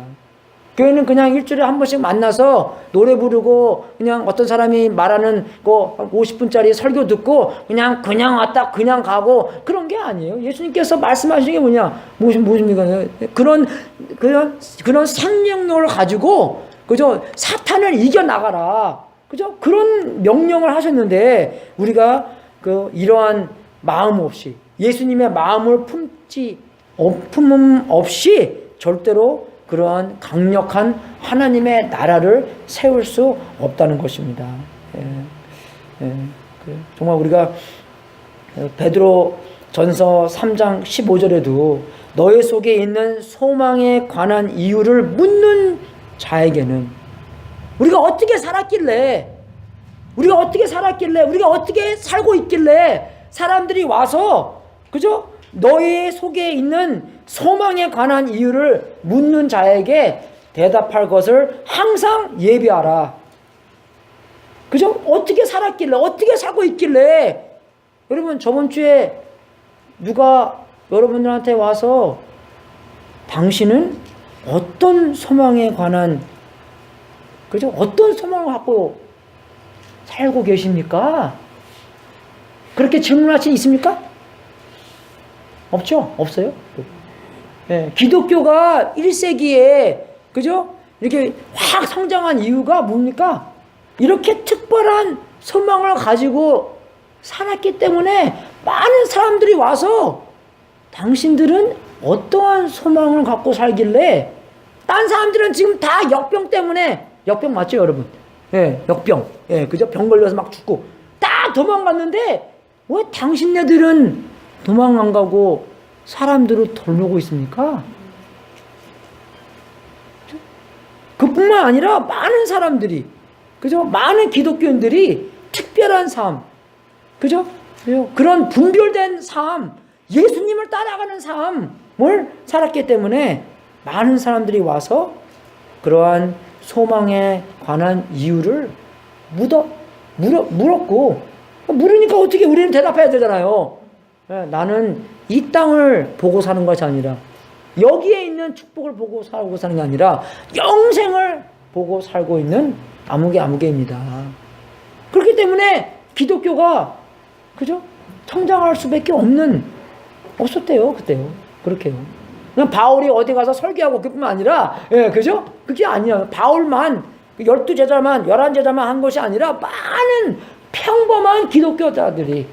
교회는 그냥 일주일에 한 번씩 만나서 노래 부르고 그냥 어떤 사람이 말하는 거 50분짜리 설교 듣고 그냥 왔다 그냥 가고 그런 게 아니에요. 예수님께서 말씀하시는 게 무엇입니까? 그런 생명력을 가지고 그죠? 사탄을 이겨 나가라. 그죠? 그런 명령을 하셨는데 우리가 이러한 마음 없이 예수님의 마음을 품음 없이 절대로 그러한 강력한 하나님의 나라를 세울 수 없다는 것입니다. 정말 우리가 베드로 전서 3장 15절에도 너의 속에 있는 소망에 관한 이유를 묻는 자에게는 우리가 어떻게 살았길래 우리가 어떻게 살고 있길래 사람들이 와서 그죠? 너의 속에 있는 소망에 관한 이유를 묻는 자에게 대답할 것을 항상 예비하라. 그죠? 어떻게 살았길래, 어떻게 살고 있길래. 여러분, 저번 주에 누가 여러분들한테 와서 당신은 어떤 소망에 관한, 그죠? 어떤 소망을 갖고 살고 계십니까? 그렇게 질문하신 있습니까? 없죠? 없어요? 기독교가 1세기에 그죠? 이렇게 확 성장한 이유가 뭡니까? 이렇게 특별한 소망을 가지고 살았기 때문에 많은 사람들이 와서 당신들은 어떠한 소망을 갖고 살길래 딴 사람들은 지금 다 역병 때문에, 역병 맞죠, 여러분? 예, 역병. 예, 그죠? 병 걸려서 막 죽고. 다 도망갔는데, 왜 당신네들은 도망 안 가고 사람들을 돌보고 있습니까? 그뿐만 아니라 많은 사람들이, 그죠? 많은 기독교인들이 특별한 삶, 그죠? 그런 분별된 삶, 예수님을 따라가는 삶을 살았기 때문에 많은 사람들이 와서 그러한 소망에 관한 이유를 물었고, 물으니까 어떻게 우리는 대답해야 되잖아요. 나는 이 땅을 보고 사는 것이 아니라, 여기에 있는 축복을 보고 살고 사는 게 아니라 영생을 보고 살고 있는 아무개입니다. 그렇기 때문에 기독교가, 그죠? 성장할 수밖에 없었대요, 그때요. 그렇게요. 그냥 바울이 어디 가서 설교하고 그뿐만 아니라, 예, 그죠? 그게 아니야. 바울만, 12제자만, 11제자만 한 것이 아니라 많은 평범한 기독교자들이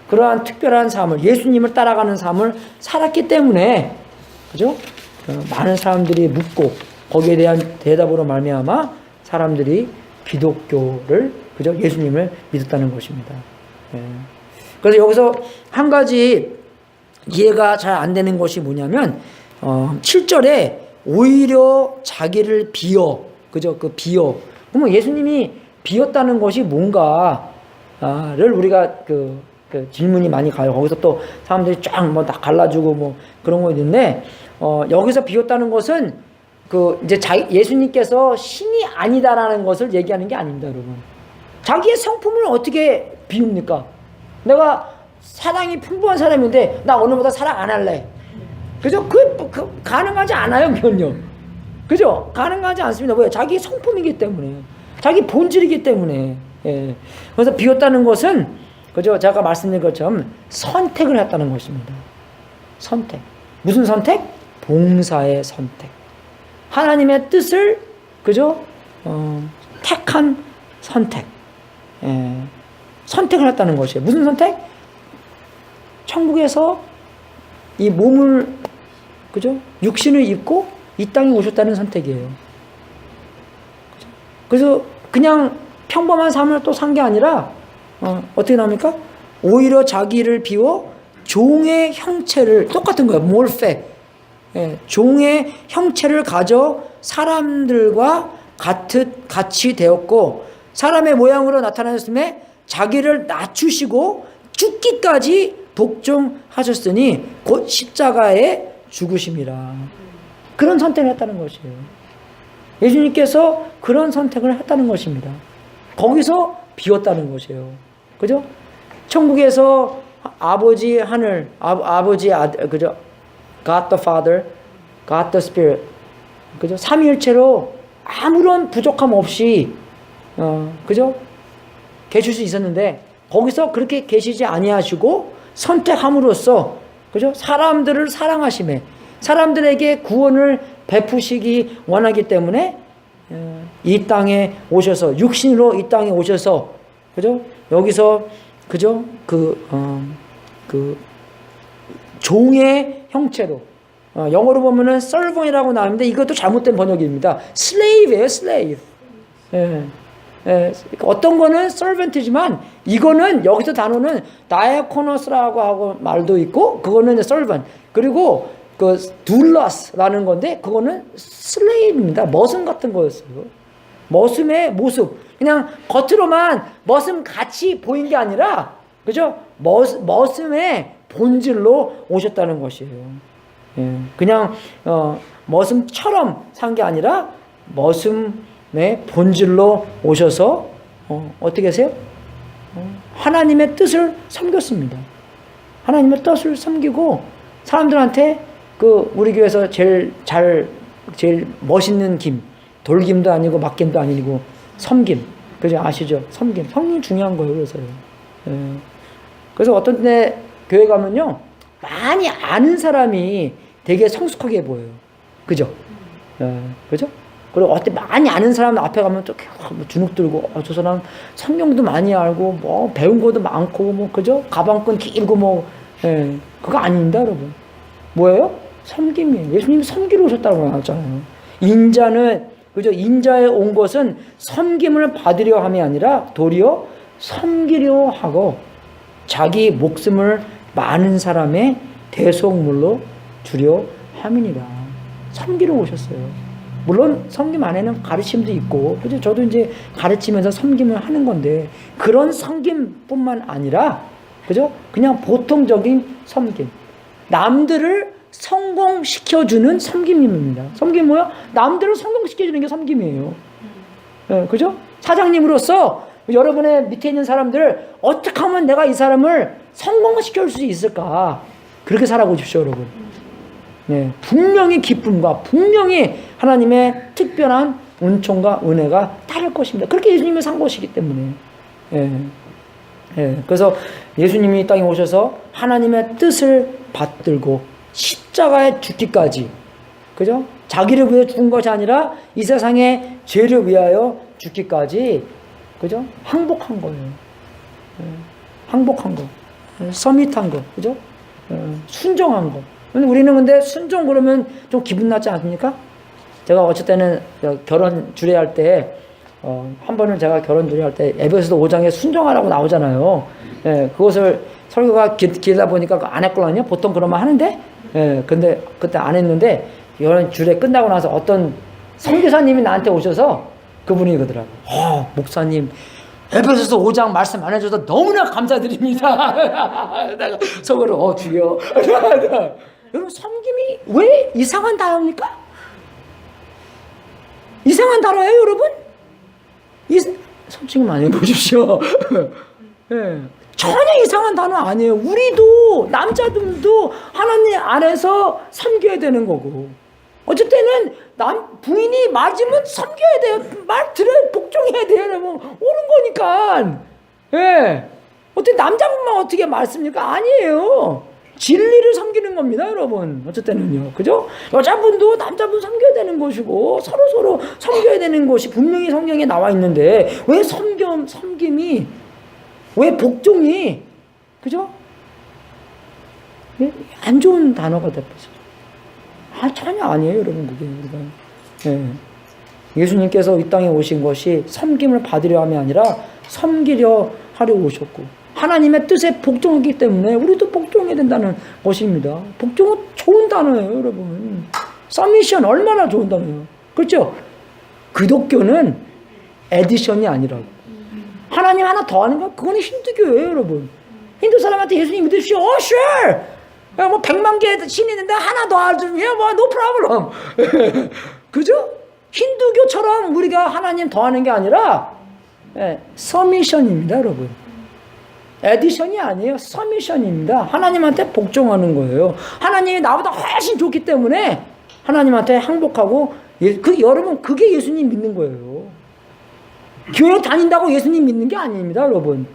그러한 특별한 삶을, 예수님을 따라가는 삶을 살았기 때문에, 그죠? 많은 사람들이 묻고 거기에 대한 대답으로 말미암아 사람들이 기독교를, 그죠? 예수님을 믿었다는 것입니다. 예. 그래서 여기서 한 가지 이해가 잘 안 되는 것이 뭐냐면 7절에 오히려 자기를 비어, 그죠? 그 비어. 그러면 예수님이 비었다는 것이 뭔가를 우리가 그 질문이 많이 가요. 거기서 또 사람들이 쫙 뭐 다 갈라주고 뭐 그런 거 있는데, 여기서 비웠다는 것은 이제 예수님께서 신이 아니다라는 것을 얘기하는 게 아닙니다, 여러분. 자기의 성품을 어떻게 비웁니까? 내가 사랑이 풍부한 사람인데 나 오늘보다 사랑 안 할래. 그죠? 가능하지 않아요, 그건요. 그죠? 가능하지 않습니다. 왜? 자기 성품이기 때문에, 자기 본질이기 때문에. 예. 그래서 비웠다는 것은, 그죠? 제가 말씀드린 것처럼 선택을 했다는 것입니다. 선택. 무슨 선택? 봉사의 선택. 하나님의 뜻을, 그죠? 택한 선택. 예. 선택을 했다는 것이에요. 무슨 선택? 천국에서 이 몸을, 그죠? 육신을 입고 이 땅에 오셨다는 선택이에요. 그죠? 그래서 그냥 평범한 삶을 또 산 게 아니라, 어떻게 나옵니까? 오히려 자기를 비워 종의 형체를, 똑같은 거예요. 몰페. 예, 종의 형체를 가져 사람들과 같이 되었고, 사람의 모양으로 나타나셨음에 자기를 낮추시고 죽기까지 복종하셨으니 곧 십자가에 죽으심이라. 그런 선택을 했다는 것이에요. 예수님께서 그런 선택을 했다는 것입니다. 거기서 비웠다는 것이에요. 그죠? 천국에서 아버지 하늘, 아버지 아들, 그죠? God the Father, God the Spirit, 그죠? 삼위일체로 아무런 부족함 없이, 그죠? 계실 수 있었는데, 거기서 그렇게 계시지 아니하시고 선택함으로써, 그죠? 사람들을 사랑하심에, 사람들에게 구원을 베푸시기 원하기 때문에 이 땅에 오셔서, 육신으로 이 땅에 오셔서, 그죠? 여기서, 그죠? 종의 형체로, 영어로 보면은 servant이라고 나오는데 이것도 잘못된 번역입니다. slave예요, slave. 예. 예, 어떤 거는 servant이지만 이거는, 여기서 단어는 diakonos라고 하고 말도 있고, 그거는 servant. 그리고 그 doulus라는 건데 그거는 slave입니다. 머슴 같은 거였어요. 머슴의 모습. 그냥 겉으로만 머슴 같이 보인 게 아니라, 그죠? 머슴의 본질로 오셨다는 것이에요. 예, 그냥 머슴처럼 산 게 아니라 머슴의 본질로 오셔서 어떻게 하세요? 하나님의 뜻을 섬겼습니다. 하나님의 뜻을 섬기고 사람들한테 우리 교회에서 제일 멋있는 김, 돌김도 아니고 막김도 아니고 섬김, 그죠? 아시죠? 섬김 중요한 거예요. 그래서요. 예. 그래서 어떤 때 교회 가면요, 많이 아는 사람이 되게 성숙하게 보여요. 그죠? 예. 그죠? 그리고 어때 많이 아는 사람 앞에 가면 또 주눅 들고, 저 사람 성경도 많이 알고 뭐 배운 것도 많고 뭐, 그죠? 가방끈 길고 뭐, 예. 그거 아닙니다, 여러분. 뭐예요? 섬김이에요. 예수님이 섬기러 오셨다고 나왔잖아요. 인자는 그죠? 인자에 온 것은 섬김을 받으려 함이 아니라 도리어 섬기려 하고 자기 목숨을 많은 사람의 대속물로 주려 함이니라. 섬기러 오셨어요. 물론 섬김 안에는 가르침도 있고, 그죠? 저도 이제 가르치면서 섬김을 하는 건데, 그런 섬김뿐만 아니라, 그죠? 그냥 보통적인 섬김. 남들을 성공시켜주는 섬김입니다. 섬김 뭐야? 남들을 성공시켜주는 게 섬김이에요. 네, 그죠? 사장님으로서 여러분의 밑에 있는 사람들을 어떻게 하면 내가 이 사람을 성공시킬 수 있을까? 그렇게 살아보십시오, 여러분. 네, 분명히 기쁨과 분명히 하나님의 특별한 은총과 은혜가 따를 것입니다. 그렇게 예수님이 산 것이기 때문에. 그래서 예수님이 이 땅에 오셔서 하나님의 뜻을 받들고 십자가에 죽기까지, 그죠? 자기를 위해 죽은 것이 아니라 이 세상의 죄를 위하여 죽기까지, 그죠? 항복한 거예요. 항복한 거, 서밋한 거, 그죠? 순종한 거. 우리는 근데 순종 그러면 좀 기분 나지 않습니까? 제가 어쩔 때는 결혼 주례할 때, 한 번은 제가 결혼 주례할 때 에베소서 5장에 순종하라고 나오잖아요. 그것을 설교가 길다 보니까 안 했거든요. 보통 그러면 하는데, 근데 그때 안 했는데, 결혼 주례 끝나고 나서 어떤 선교사님이 나한테 오셔서 그분이 그러더라고. 목사님, 에베소서 5장 말씀 안 해줘서 너무나 감사드립니다. 내가 속으로 주여. 여러분, 섬김이 왜 이상한 단어입니까? 이상한 단어예요, 여러분? 솔직히 많이 보십시오. 전혀 이상한 단어 아니에요. 우리도 남자들도 하나님 안에서 섬겨야 되는 거고, 어쩔 때는 부인이 맞으면 섬겨야 돼요. 말 들어야 복종해야 돼요. 여러분, 옳은 거니까. 어떻게 남자분만 어떻게 말씀입니까? 아니에요. 진리를 섬기는 겁니다, 여러분. 어쩔 때는요. 그죠? 여자분도 남자분 섬겨야 되는 것이고, 서로 섬겨야 되는 것이 분명히 성경에 나와 있는데, 왜 섬김이, 왜 복종이, 그죠? 안 좋은 단어가 됐어요. 전혀 아니에요, 여러분, 그게. 예수님께서 이 땅에 오신 것이 섬김을 받으려 함이 아니라 섬기려 하려 오셨고, 하나님의 뜻에 복종하기 때문에 우리도 복종해야 된다는 것입니다. 복종은 좋은 단어예요, 여러분. 서미션 얼마나 좋은 단어예요. 그렇죠? 기독교는 에디션이 아니라고. 하나님 하나 더 하는 거, 그거는 힌두교예요, 여러분. 힌두 사람한테 예수님 믿으시오. sure. 뭐 100만 개의 신이 있는데 하나 더 알면 no problem. 그죠? 힌두교처럼 우리가 하나님 더 하는 게 아니라 서미션입니다, 여러분. 에디션이 아니에요. 서미션입니다. 하나님한테 복종하는 거예요. 하나님이 나보다 훨씬 좋기 때문에 하나님한테 항복하고, 여러분, 그게 예수님 믿는 거예요. 교회 다닌다고 예수님 믿는 게 아닙니다, 여러분.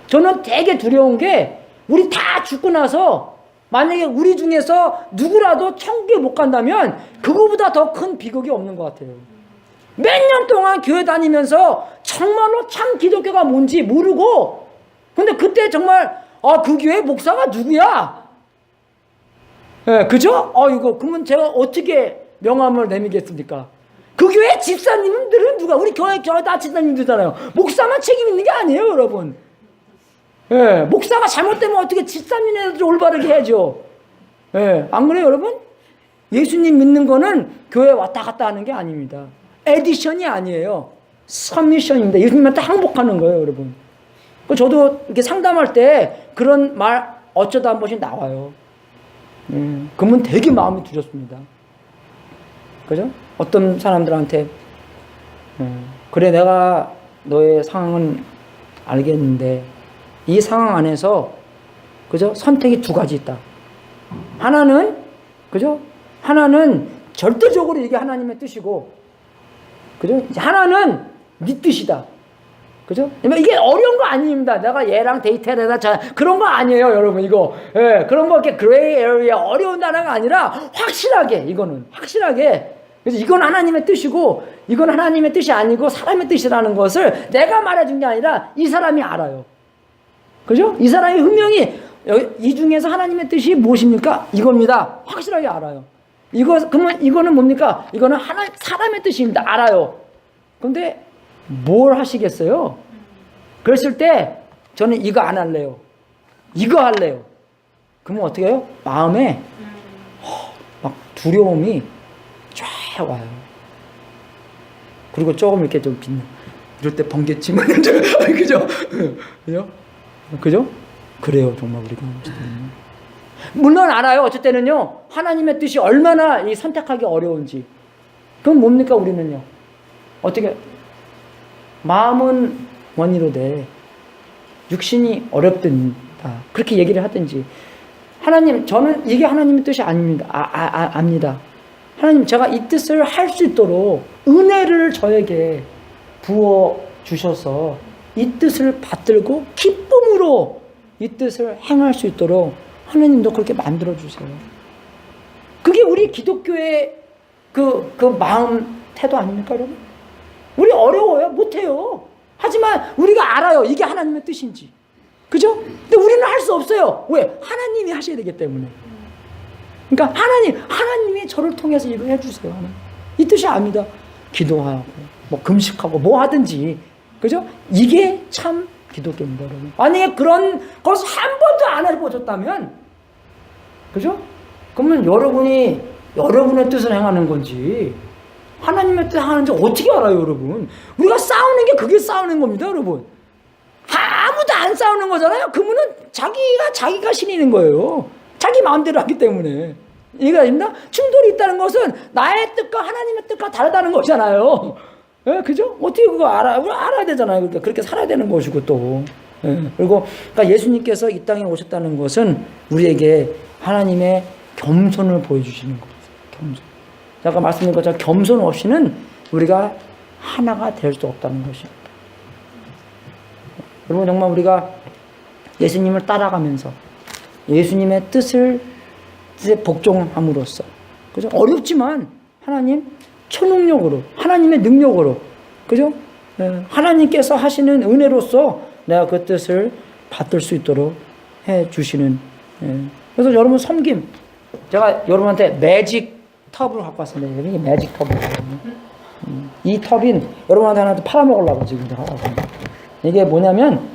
저는 되게 두려운 게, 우리 다 죽고 나서 만약에 우리 중에서 누구라도 천국에 못 간다면 그거보다 더 큰 비극이 없는 것 같아요. 몇 년 동안 교회 다니면서 정말로 참 기독교가 뭔지 모르고, 근데 그때 정말 그 교회 목사가 누구야? 그죠? 이거 그러면 제가 어떻게 명함을 내미겠습니까? 그 교회 집사님들은 누가? 우리 교회 다 집사님들잖아요. 목사만 책임 있는 게 아니에요, 여러분. 목사가 잘못되면 어떻게 집사님들도 올바르게 해야죠. 안 그래요, 여러분? 예수님 믿는 거는 교회 왔다 갔다 하는 게 아닙니다. 에디션이 아니에요. 서미션입니다. 예수님한테 항복하는 거예요, 여러분. 저도 이렇게 상담할 때 그런 말 어쩌다 한 번씩 나와요. 그러면 되게 마음이 두렵습니다. 그죠? 어떤 사람들한테 그래, 내가 너의 상황은 알겠는데 이 상황 안에서, 그죠? 선택이 두 가지 있다. 하나는, 그죠? 하나는 절대적으로 이게 하나님의 뜻이고, 그죠? 하나는 네 뜻이다. 그죠? 이게 어려운 거 아닙니다. 내가 얘랑 데이트해라, 그런 거 아니에요, 여러분. 이거 그런 거 이렇게 그레이 에리어 어려운 단어가 아니라 확실하게, 이거는 확실하게, 그래서 이건 하나님의 뜻이고 이건 하나님의 뜻이 아니고 사람의 뜻이라는 것을 내가 말해준 게 아니라 이 사람이 알아요. 그죠? 이 사람이 분명히 이 중에서 하나님의 뜻이 무엇입니까? 이겁니다. 확실하게 알아요. 그러면 이거는 뭡니까? 이거는 사람의 뜻입니다. 알아요. 근데 뭘 하시겠어요? 그랬을 때 저는 이거 안 할래요. 이거 할래요. 그러면 어떻게 해요? 마음에 막 두려움이 쫙 와요. 그리고 조금 이렇게 좀 빛나. 이럴 때 번개치면 그죠? 그죠? 그래요, 정말 우리가. 물론 알아요. 어쩔 때는요, 하나님의 뜻이 얼마나 이 선택하기 어려운지. 그럼 뭡니까, 우리는요? 어떻게, 마음은 원이로되, 육신이 어렵든다. 그렇게 얘기를 하든지. 하나님, 저는 이게 하나님의 뜻이 아닙니다. 압니다. 하나님, 제가 이 뜻을 할 수 있도록 은혜를 저에게 부어 주셔서 이 뜻을 받들고 기쁨으로 이 뜻을 행할 수 있도록 하나님도 그렇게 만들어 주세요. 그게 우리 기독교의 그 마음 태도 아닙니까, 여러분? 우리 어려워요, 못해요. 하지만 우리가 알아요, 이게 하나님의 뜻인지. 그죠? 근데 우리는 할 수 없어요. 왜? 하나님이 하셔야 되기 때문에. 그러니까 하나님이 저를 통해서 일을 해주세요. 이 뜻이 압니다. 기도하고, 뭐 금식하고, 뭐 하든지. 그죠? 이게 참 기독교입니다, 여러분. 만약에 그런 것을 한 번도 안 해보셨다면, 그죠? 그러면 여러분의 뜻을 행하는 건지, 하나님의 뜻을 하는지 어떻게 알아요, 여러분? 우리가 싸우는 게 그게 싸우는 겁니다, 여러분. 아무도 안 싸우는 거잖아요. 그러면은 자기가 신이는 거예요. 자기 마음대로 하기 때문에. 이해가 됩니다? 충돌이 있다는 것은 나의 뜻과 하나님의 뜻과 다르다는 거잖아요. 예, 그죠? 어떻게 그거 알아야 되잖아요. 그러니까 그렇게 살아야 되는 것이고 또. 예, 그리고 그러니까 예수님께서 이 땅에 오셨다는 것은 우리에게 하나님의 겸손을 보여주시는 거예요. 겸손. 아까 말씀드린 것처럼 겸손 없이는 우리가 하나가 될 수 없다는 것입니다. 여러분, 정말 우리가 예수님을 따라가면서 예수님의 뜻에 복종함으로써, 그죠? 어렵지만 하나님 초능력으로, 하나님의 능력으로, 그죠? 하나님께서 하시는 은혜로서 내가 그 뜻을 받들 수 있도록 해 주시는. 그래서 여러분 섬김, 제가 여러분한테 매직 텁을 갖고 왔습니다. 이게 매직 텁이거든요. 이 텁인 여러분한테 하나 팔아먹으려고 지금 제가 왔습니다. 이게 뭐냐면,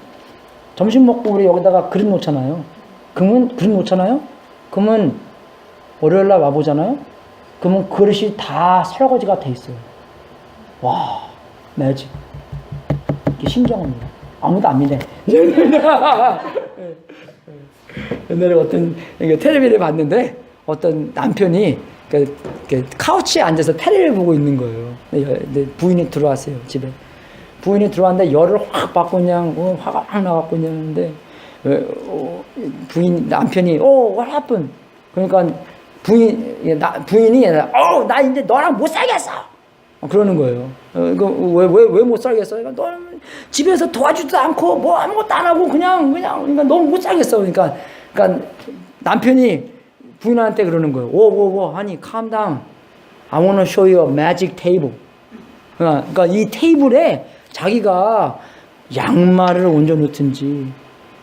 점심 먹고 우리 여기다가 그릇 놓잖아요. 그러면 월요일날 와보잖아요. 그러면 그릇이 다 설거지가 돼 있어요. 와, 매직. 이게 신기합니다. 아무도 안 믿네. 옛날에 어떤 텔레비를 봤는데 어떤 남편이 카우치에 앉아서 텔레비를 보고 있는 거예요. 부인이 들어왔어요, 집에. 부인이 들어왔는데 열을 확 받고 그냥 화가 확 나갖고 그냥 하는데 남편이 what happened? 그러니까 부인이 나 이제 너랑 못 살겠어. 그러는 거예요. 이거 왜 못 살겠어? 그러니까 너 집에서 도와주지도 않고 뭐 아무것도 안 하고 그냥 그러니까 너무 못 살겠어. 그러니까 남편이 부인한테 그러는 거예요. honey, calm down. I want to show you a magic table. 그러니까 이 테이블에 자기가 양말을 얹어놓든지,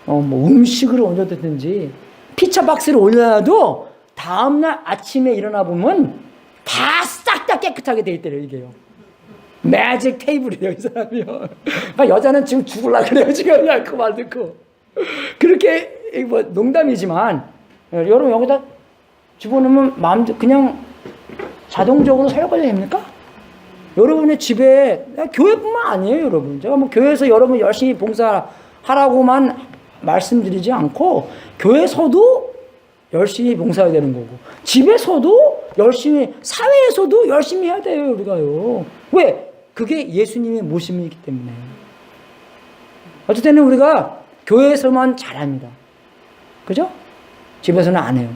뭐 음식을 얹어놓든지, 피처박스를 올려놔도 다음날 아침에 일어나 보면 다 싹 다 깨끗하게 돼 있대요, 이게요. 매직 테이블이에요, 이 사람이요. 그러니까 여자는 지금 죽을라 그래요, 지금 그냥 그 말 듣고. 그렇게, 뭐, 농담이지만, 여러분 여기다 집어넣으면 그냥 자동적으로 설거지 됩니까? 여러분의 집에, 교회뿐만 아니에요, 여러분. 제가 뭐 교회에서 여러분 열심히 봉사하라고만 말씀드리지 않고, 교회에서도 열심히 봉사해야 되는 거고, 집에서도 열심히, 사회에서도 열심히 해야 돼요, 우리가요. 왜? 그게 예수님의 모심이기 때문에. 어쨌든 우리가 교회에서만 잘합니다. 그죠? 집에서는 안 해요.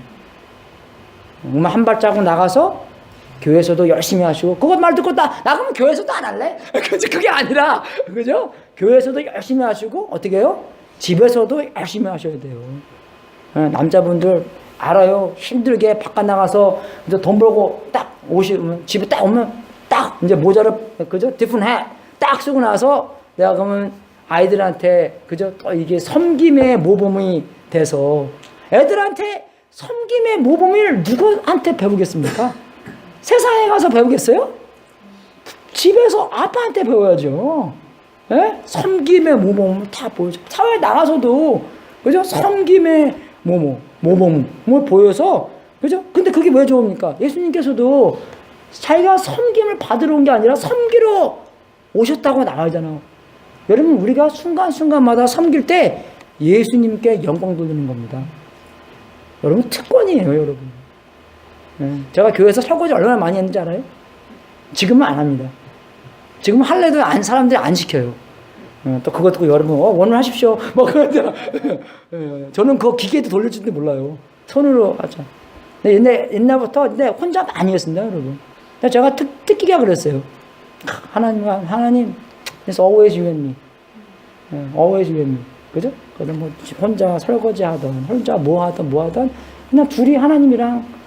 한 발자국 나가서 교회에서도 열심히 하시고, 그것 말 듣고 나가면 교회에서도 안 할래? 그게 아니라, 그죠? 교회에서도 열심히 하시고, 어떻게 해요? 집에서도 열심히 하셔야 돼요. 남자분들 알아요. 힘들게 바깥 나가서 이제 돈 벌고 딱 오시면, 집에 딱 오면 딱 이제 모자를, 그죠? 디프해 딱 쓰고 나서 내가 그러면 아이들한테, 그죠? 또 이게 섬김의 모범이 돼서 애들한테 섬김의 모범을 누구한테 배우겠습니까? 세상에 가서 배우겠어요? 집에서 아빠한테 배워야죠. 예? 섬김의 모범을 다 보여줘. 사회 나가서도, 그죠? 섬김의 모범을 보여서, 그죠? 근데 그게 왜 좋습니까? 예수님께서도 자기가 섬김을 받으러 온 게 아니라 섬기러 오셨다고 나와있잖아요. 여러분, 우리가 순간순간마다 섬길 때 예수님께 영광 돌리는 겁니다. 여러분, 특권이에요, 여러분. 예. 제가 교회에서 설거지 얼마나 많이 했는지 알아요? 지금은 안 합니다. 지금 할래도 사람들이 안 시켜요. 또 그거 듣고 여러분, 원을 하십시오. 뭐, 저는 그 기계도 돌릴 줄도 몰라요. 손으로 하죠. 옛날부터 혼자 많이 했습니다, 여러분. 제가 특기가 그랬어요. 하나님, it's always you and me. always you and me. 그죠? 그래서 뭐, 혼자 설거지 하던, 혼자 뭐 하던, 그냥 둘이 하나님이랑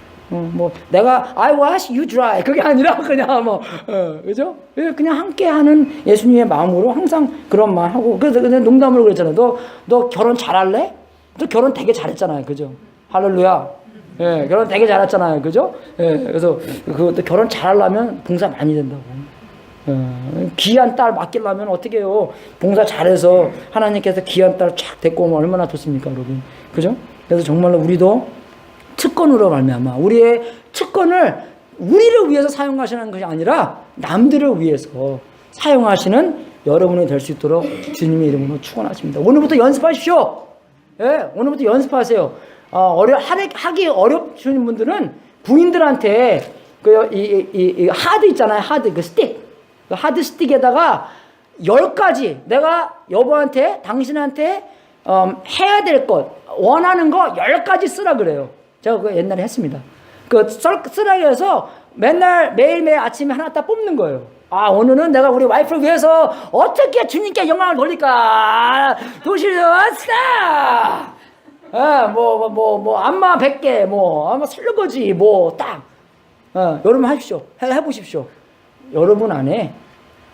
내가 I wash, you dry 그게 아니라 그냥 그죠? 그냥 함께하는 예수님의 마음으로 항상 그런 말 하고 그래서 농담으로 그랬잖아요. 너 결혼 잘할래? 너 결혼 되게 잘했잖아요, 그죠? 할렐루야. 예, 결혼 되게 잘했잖아요, 그죠? 예, 그래서 그것도 결혼 잘하려면 봉사 많이 된다고. 귀한 딸 맡기려면 어떻게 해요? 봉사 잘해서 하나님께서 귀한 딸 쫙 데리고 오면 얼마나 좋습니까, 여러분? 그죠? 그래서 정말로 우리도 특권으로 말미암아 우리의 특권을 우리를 위해서 사용하시는 것이 아니라 남들을 위해서 사용하시는 여러분이 될 수 있도록 주님의 이름으로 축원하십니다. 오늘부터 연습하십시오. 예, 오늘부터 연습하세요. 하기 어렵신 분들은 부인들한테 이 하드 있잖아요. 하드 그 스틱, 그 하드 스틱에다가 10가지 내가 여보한테 당신한테 해야 될 것 원하는 거 10가지 쓰라 그래요. 제가 그거 옛날에 했습니다. 그 쓰라 그래서 매일매일 아침에 하나 딱 뽑는 거예요. 오늘은 내가 우리 와이프를 위해서 어떻게 주님께 영광을 돌릴까? 도시락스타! 안마 100개, 아마 설거지, 딱. 여러분 하십시오. 해보십시오. 여러분 안에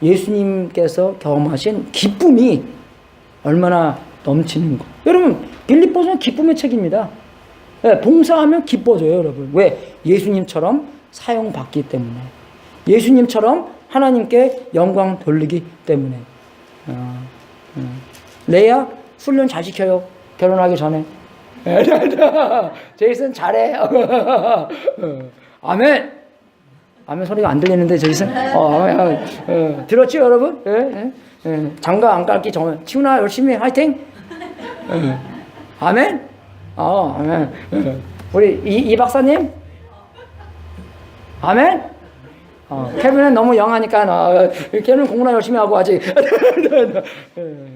예수님께서 경험하신 기쁨이 얼마나 넘치는 거. 여러분, 빌립보서는 기쁨의 책입니다. 봉사하면 기뻐져요, 여러분. 왜? 예수님처럼 사용받기 때문에. 예수님처럼 하나님께 영광 돌리기 때문에. 레야, 훈련 잘 시켜요. 결혼하기 전에. 제이슨 잘해. 아멘. 아멘 소리가 안 들리는데, 제이슨. 들었죠, 여러분? 장가 안 깔기 전에. 치훈아, 열심히 화이팅. 아멘. 아멘. 우리 이 박사님? 아멘? 케빈은 너무 영하니까, 케빈은 공부나 열심히 하고 아직.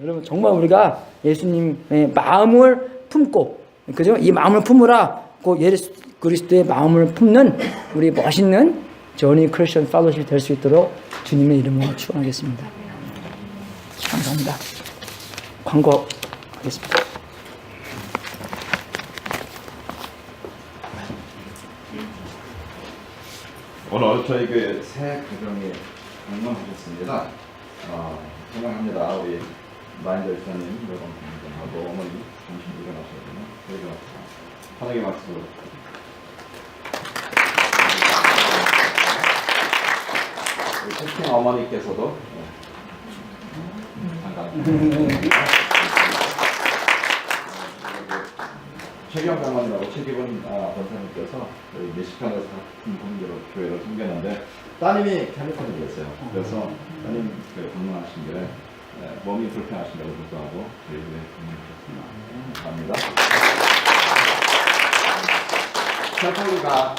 여러분, 정말 우리가 예수님의 마음을 품고, 그죠? 이 마음을 품으라, 예수 그리스도의 마음을 품는 우리 멋있는 조니 크리스천 펠로십 될 수 있도록 주님의 이름으로 축원하겠습니다. 감사합니다. 광고 하겠습니다. 오늘 저희 교회 새 가정이 방문하셨습니다. 환영합니다. 우리 마인드 집사님, 여러분하고 어머니 점심 일어나셨거든요. 저희가 환영의 박수. 우리 채팅 어머니께서도 잠깐. 최경 장관이라고 최기본 권사님께서 미시간에서 같은 분들로 교회를 섬겼는데 따님이 캘리포니아에 계세요. 그래서 따님 방문하신데 몸이 불편하신다고 불구하고 저희 교회에 방문하셨습니다. 감사합니다. 캘리포니아가